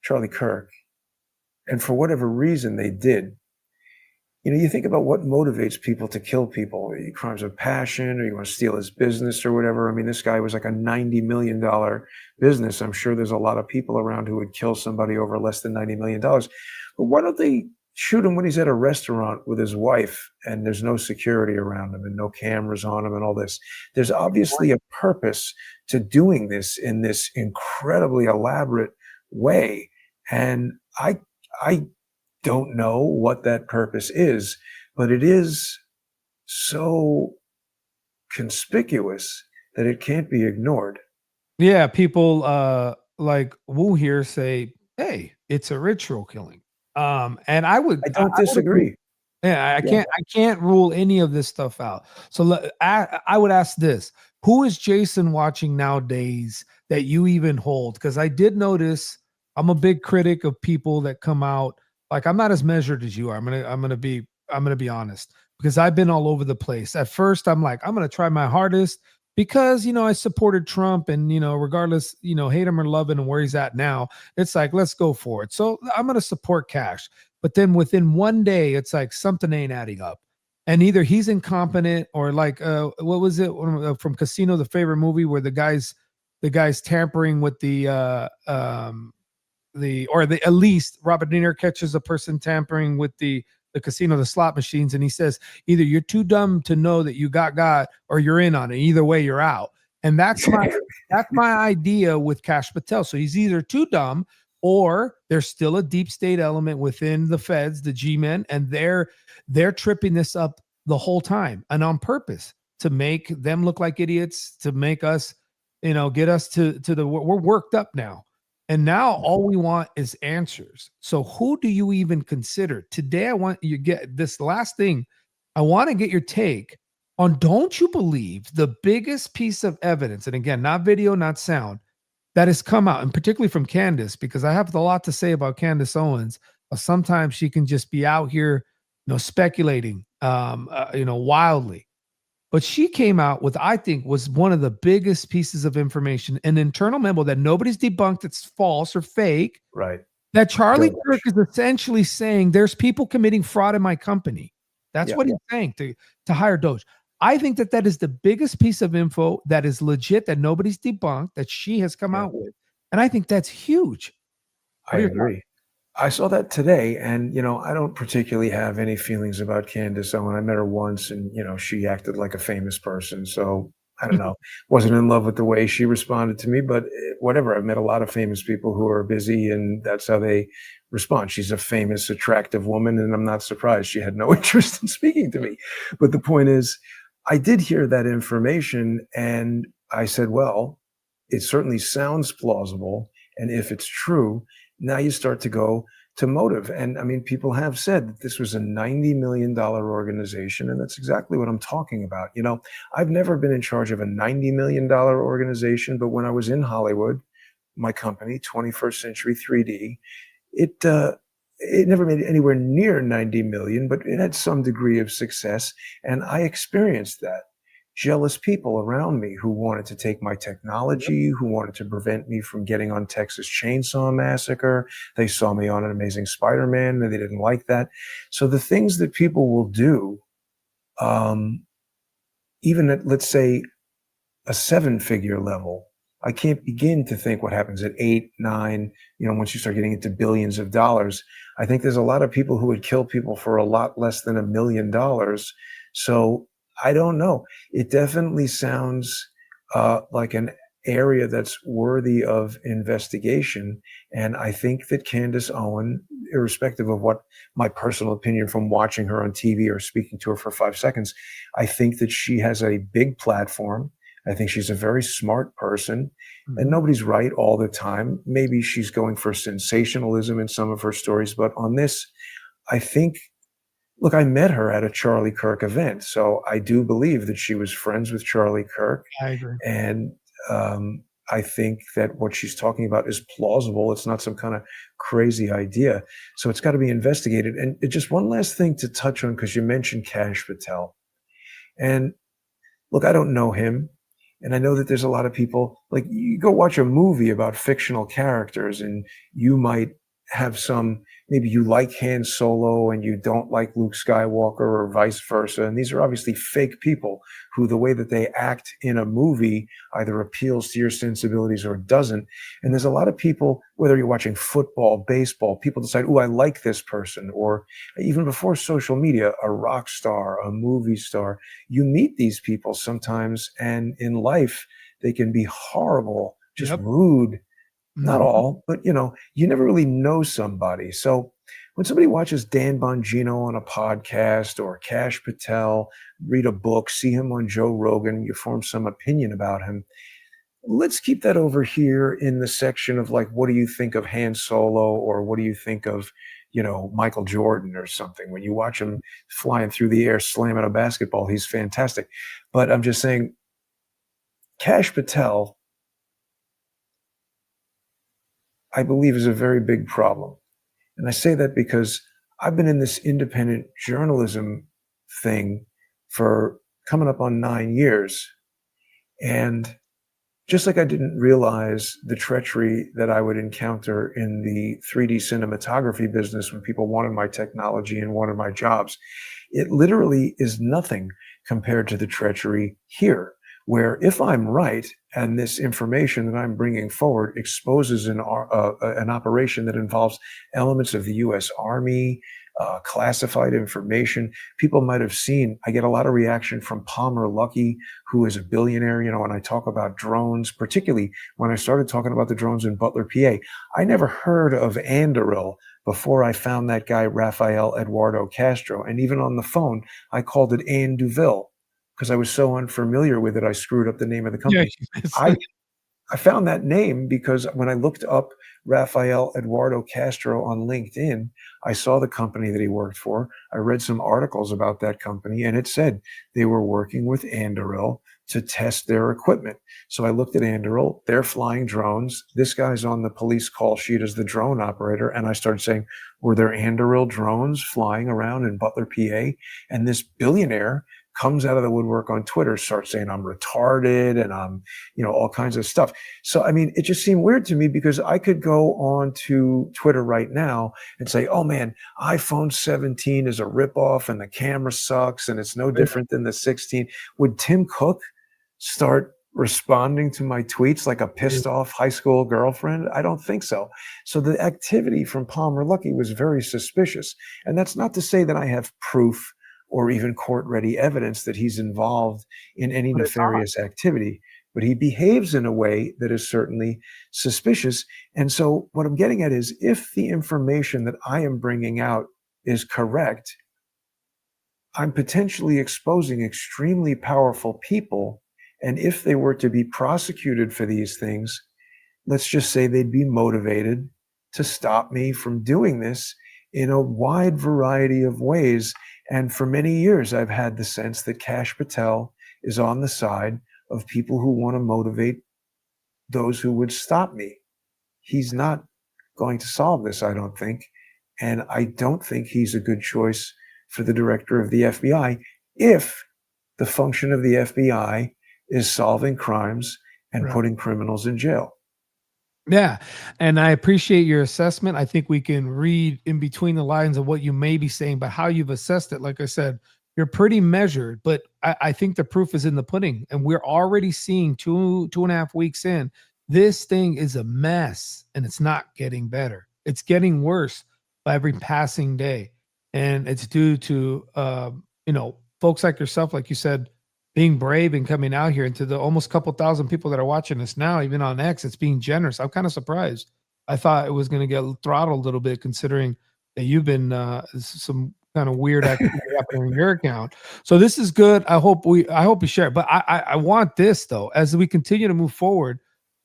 Charlie Kirk, and for whatever reason they did, you think about what motivates people to kill people, crimes of passion, or you want to steal his business or whatever. I mean, this guy was like a $90 million business. I'm sure there's a lot of people around who would kill somebody over less than $90 million. But why don't they shoot him when he's at a restaurant with his wife and there's no security around him and no cameras on him and all this? There's obviously a purpose to doing this in this incredibly elaborate way. And I don't know what that purpose is, but it is so conspicuous that it can't be ignored. Yeah, people like Wu here say, hey, it's a ritual killing. And I I don't disagree. Yeah, Yeah. I can't rule any of this stuff out. So I would ask this: who is Jason watching nowadays that you even hold? Because I did notice I'm a big critic of people that come out like I'm not as measured as you are. I'm gonna be honest because I've been all over the place. At first, I'm like I'm gonna try my hardest because I supported Trump and regardless hate him or love him and where he's at now, it's like let's go for it. So I'm gonna support Cash. But then within one day, it's like something ain't adding up. And either he's incompetent or like what was it from Casino, the favorite movie where the guy's tampering with at least Robert De Niro catches a person tampering with the casino, the slot machines, and he says either you're too dumb to know that you got or you're in on it. Either way, you're out. And that's my idea with Cash Patel. So he's either too dumb or there's still a deep state element within the feds, the G-men, and they're tripping this up the whole time and on purpose to make them look like idiots, to make us, get us to the we're worked up now. And now all we want is answers. So who do you even consider? Today I want you to get this last thing. I want to get your take on, don't you believe the biggest piece of evidence, and again, not video, not sound, that has come out, and particularly from Candace, because I have a lot to say about Candace Owens. Sometimes she can just be out here, speculating, wildly. But she came out with, I think, was one of the biggest pieces of information, an internal memo that nobody's debunked. It's false or fake. Right. That Charlie Go Kirk is essentially saying there's people committing fraud in my company. That's Yeah. what he's saying to hire Doge. I think that is the biggest piece of info that is legit, that nobody's debunked, that she has come Yeah. out with. And I think that's huge. I agree. I saw that today, and I don't particularly have any feelings about Candace Owen. I met her once, and she acted like a famous person. So I don't know, wasn't in love with the way she responded to me, but whatever. I've met a lot of famous people who are busy, and that's how they respond. She's a famous, attractive woman, and I'm not surprised she had no interest in speaking to me. But the point is, I did hear that information, and I said, well, it certainly sounds plausible. And if it's true, now you start to go to motive. And I mean, people have said that this was a $90 million organization. And that's exactly what I'm talking about. I've never been in charge of a $90 million organization, but when I was in Hollywood, my company, 21st Century 3D, it never made anywhere near 90 million, but it had some degree of success. And I experienced that. Jealous people around me who wanted to take my technology, who wanted to prevent me from getting on Texas Chainsaw Massacre. They saw me on An Amazing Spider-Man and they didn't like that. So the things that people will do, even at, let's say, a 7-figure level, I can't begin to think what happens at 8, 9, once you start getting into billions of dollars. I think there's a lot of people who would kill people for a lot less than $1 million. So I don't know. It definitely sounds like an area that's worthy of investigation. And I think that Candace Owen, irrespective of what my personal opinion from watching her on TV or speaking to her for 5 seconds, I think that she has a big platform. I think she's a very smart person, and nobody's right all the time. Maybe she's going for sensationalism in some of her stories, but on this, I think, look, I met her at a Charlie Kirk event, so I do believe that she was friends with Charlie Kirk. I agree. And I think that what she's talking about is plausible. It's not some kind of crazy idea. So it's got to be investigated. And just one last thing to touch on, because you mentioned Cash Patel. And look, I don't know him. And I know that there's a lot of people, like, you go watch a movie about fictional characters and you might have maybe you like Han Solo and you don't like Luke Skywalker or vice versa. And these are obviously fake people who the way that they act in a movie either appeals to your sensibilities or doesn't. And there's a lot of people, whether you're watching football, baseball, people decide, oh, I like this person. Or even before social media, a rock star, a movie star, you meet these people sometimes. And in life, they can be horrible, just rude. Not all, but you never really know somebody. So when somebody watches Dan Bongino on a podcast or Cash Patel, read a book, see him on Joe Rogan, you form some opinion about him. Let's keep that over here in the section of, like, what do you think of Han Solo, or what do you think of, Michael Jordan or something. When you watch him flying through the air, slamming a basketball, he's fantastic. But I'm just saying, Kash Patel, I believe, is a very big problem. And I say that because I've been in this independent journalism thing for coming up on 9 years. And just like I didn't realize the treachery that I would encounter in the 3D cinematography business when people wanted my technology and wanted my jobs, it literally is nothing compared to the treachery here, where if I'm right and this information that I'm bringing forward exposes an operation that involves elements of the U.S. Army, classified information. People might have seen, I get a lot of reaction from Palmer Luckey, who is a billionaire, when I talk about drones, particularly when I started talking about the drones in Butler, PA. I never heard of Anduril before I found that guy, Rafael Eduardo Castro. And even on the phone, I called it Anduville because I was so unfamiliar with it, I screwed up the name of the company. Yeah, I found that name because when I looked up Rafael Eduardo Castro on LinkedIn, I saw the company that he worked for. I read some articles about that company, and it said they were working with Anduril to test their equipment. So I looked at Anduril. They're flying drones. This guy's on the police call sheet as the drone operator. And I started saying, were there Anduril drones flying around in Butler, PA? And this billionaire comes out of the woodwork on Twitter, starts saying I'm retarded and I'm, all kinds of stuff. So, I mean, it just seemed weird to me because I could go on to Twitter right now and say, oh man, iPhone 17 is a ripoff and the camera sucks and it's no different than the 16. Would Tim Cook start responding to my tweets like a pissed off high school girlfriend? I don't think so. So the activity from Palmer Luckey was very suspicious. And that's not to say that I have proof or even court-ready evidence that he's involved in any nefarious activity, but he behaves in a way that is certainly suspicious. And so what I'm getting at is if the information that I am bringing out is correct, I'm potentially exposing extremely powerful people. And if they were to be prosecuted for these things, let's just say they'd be motivated to stop me from doing this in a wide variety of ways. And for many years, I've had the sense that Kash Patel is on the side of people who want to motivate those who would stop me. He's not going to solve this, I don't think. And I don't think he's a good choice for the director of the FBI if the function of the FBI is solving crimes and putting criminals in jail. Yeah. And I appreciate your assessment. I think we can read in between the lines of what you may be saying, but how you've assessed it. Like I said, you're pretty measured, but I think the proof is in the pudding. And we're already seeing 2.5 weeks in, this thing is a mess and it's not getting better. It's getting worse by every passing day. And it's due to, folks like yourself, like you said, being brave and coming out here, and to the almost couple thousand people that are watching us now, even on X, it's being generous. I'm kind of surprised. I thought it was going to get throttled a little bit, considering that you've been some kind of weird activity happening in your account. So this is good. I hope we share it. But I want this though, as we continue to move forward.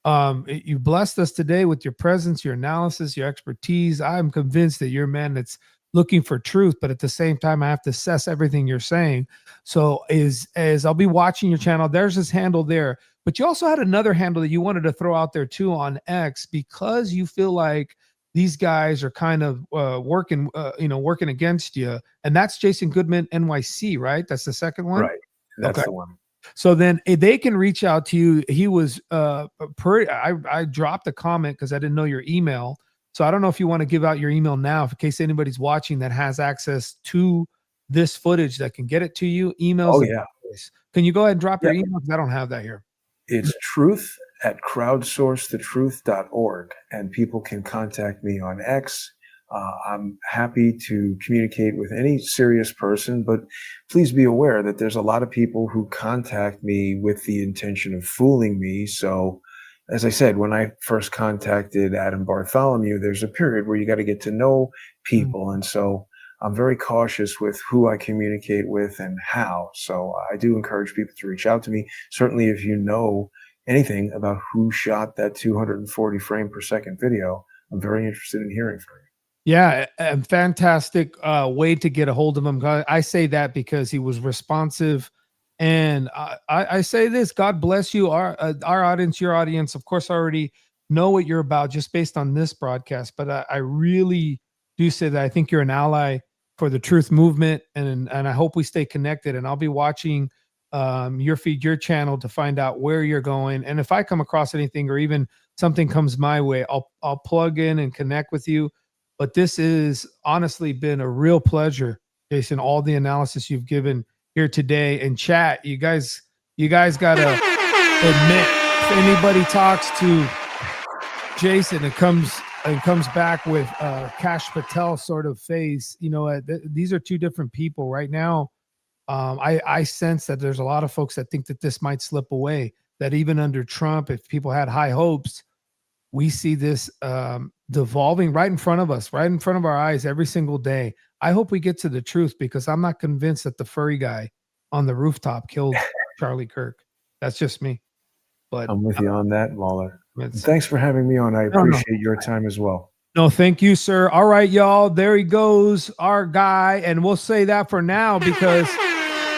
You blessed us today with your presence, your analysis, your expertise. I'm convinced that you're a man that's looking for truth, but at the same time, I have to assess everything you're saying. So as I'll be watching your channel, there's this handle there, but you also had another handle that you wanted to throw out there too on X, because you feel like these guys are kind of working against you. And that's Jason Goodman, NYC, right? That's the second one. Right. That's the one. So then they can reach out to you. He was I dropped a comment because I didn't know your email. So I don't know if you want to give out your email now, in case anybody's watching that has access to this footage that can get it to you. Emails. Oh, yeah. Can you go ahead and drop your email? Because I don't have that here. It's truth@crowdsourcethetruth.org, and people can contact me on X. I'm happy to communicate with any serious person, but please be aware that there's a lot of people who contact me with the intention of fooling me. So as I said, when I first contacted Adam Bartholomew, there's a period where you got to get to know people. And so I'm very cautious with who I communicate with and how. So I do encourage people to reach out to me. Certainly, if you know anything about who shot that 240 frame per second video, I'm very interested in hearing from you. Yeah, a fantastic way to get a hold of him. I say that because he was responsive, and I say this: God bless you, our audience, your audience. Of course, I already know what you're about just based on this broadcast, but I really do say that I think you're an ally for the truth movement, and I hope we stay connected. And I'll be watching your feed, your channel, to find out where you're going. And if I come across anything, or even something comes my way, I'll plug in and connect with you. But this has honestly been a real pleasure, Jason. All the analysis you've given here today, and chat, you guys gotta admit, if anybody talks to Jason and comes back with Cash Patel sort of face, these are two different people right now. I sense that there's a lot of folks that think that this might slip away. That even under Trump, if people had high hopes, we see this devolving right in front of us, right in front of our eyes every single day. I hope we get to the truth, because I'm not convinced that the furry guy on the rooftop killed Charlie Kirk. That's just me. But I'm with you on that, Mauler. it's- Thanks for having me on. I No, no. appreciate your time as well. No, thank you, sir. All right, y'all. There he goes, our guy. And we'll say that for now, because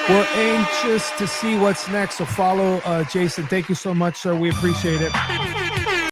we're anxious to see what's next. So follow Jason. Thank you so much, sir. We appreciate it.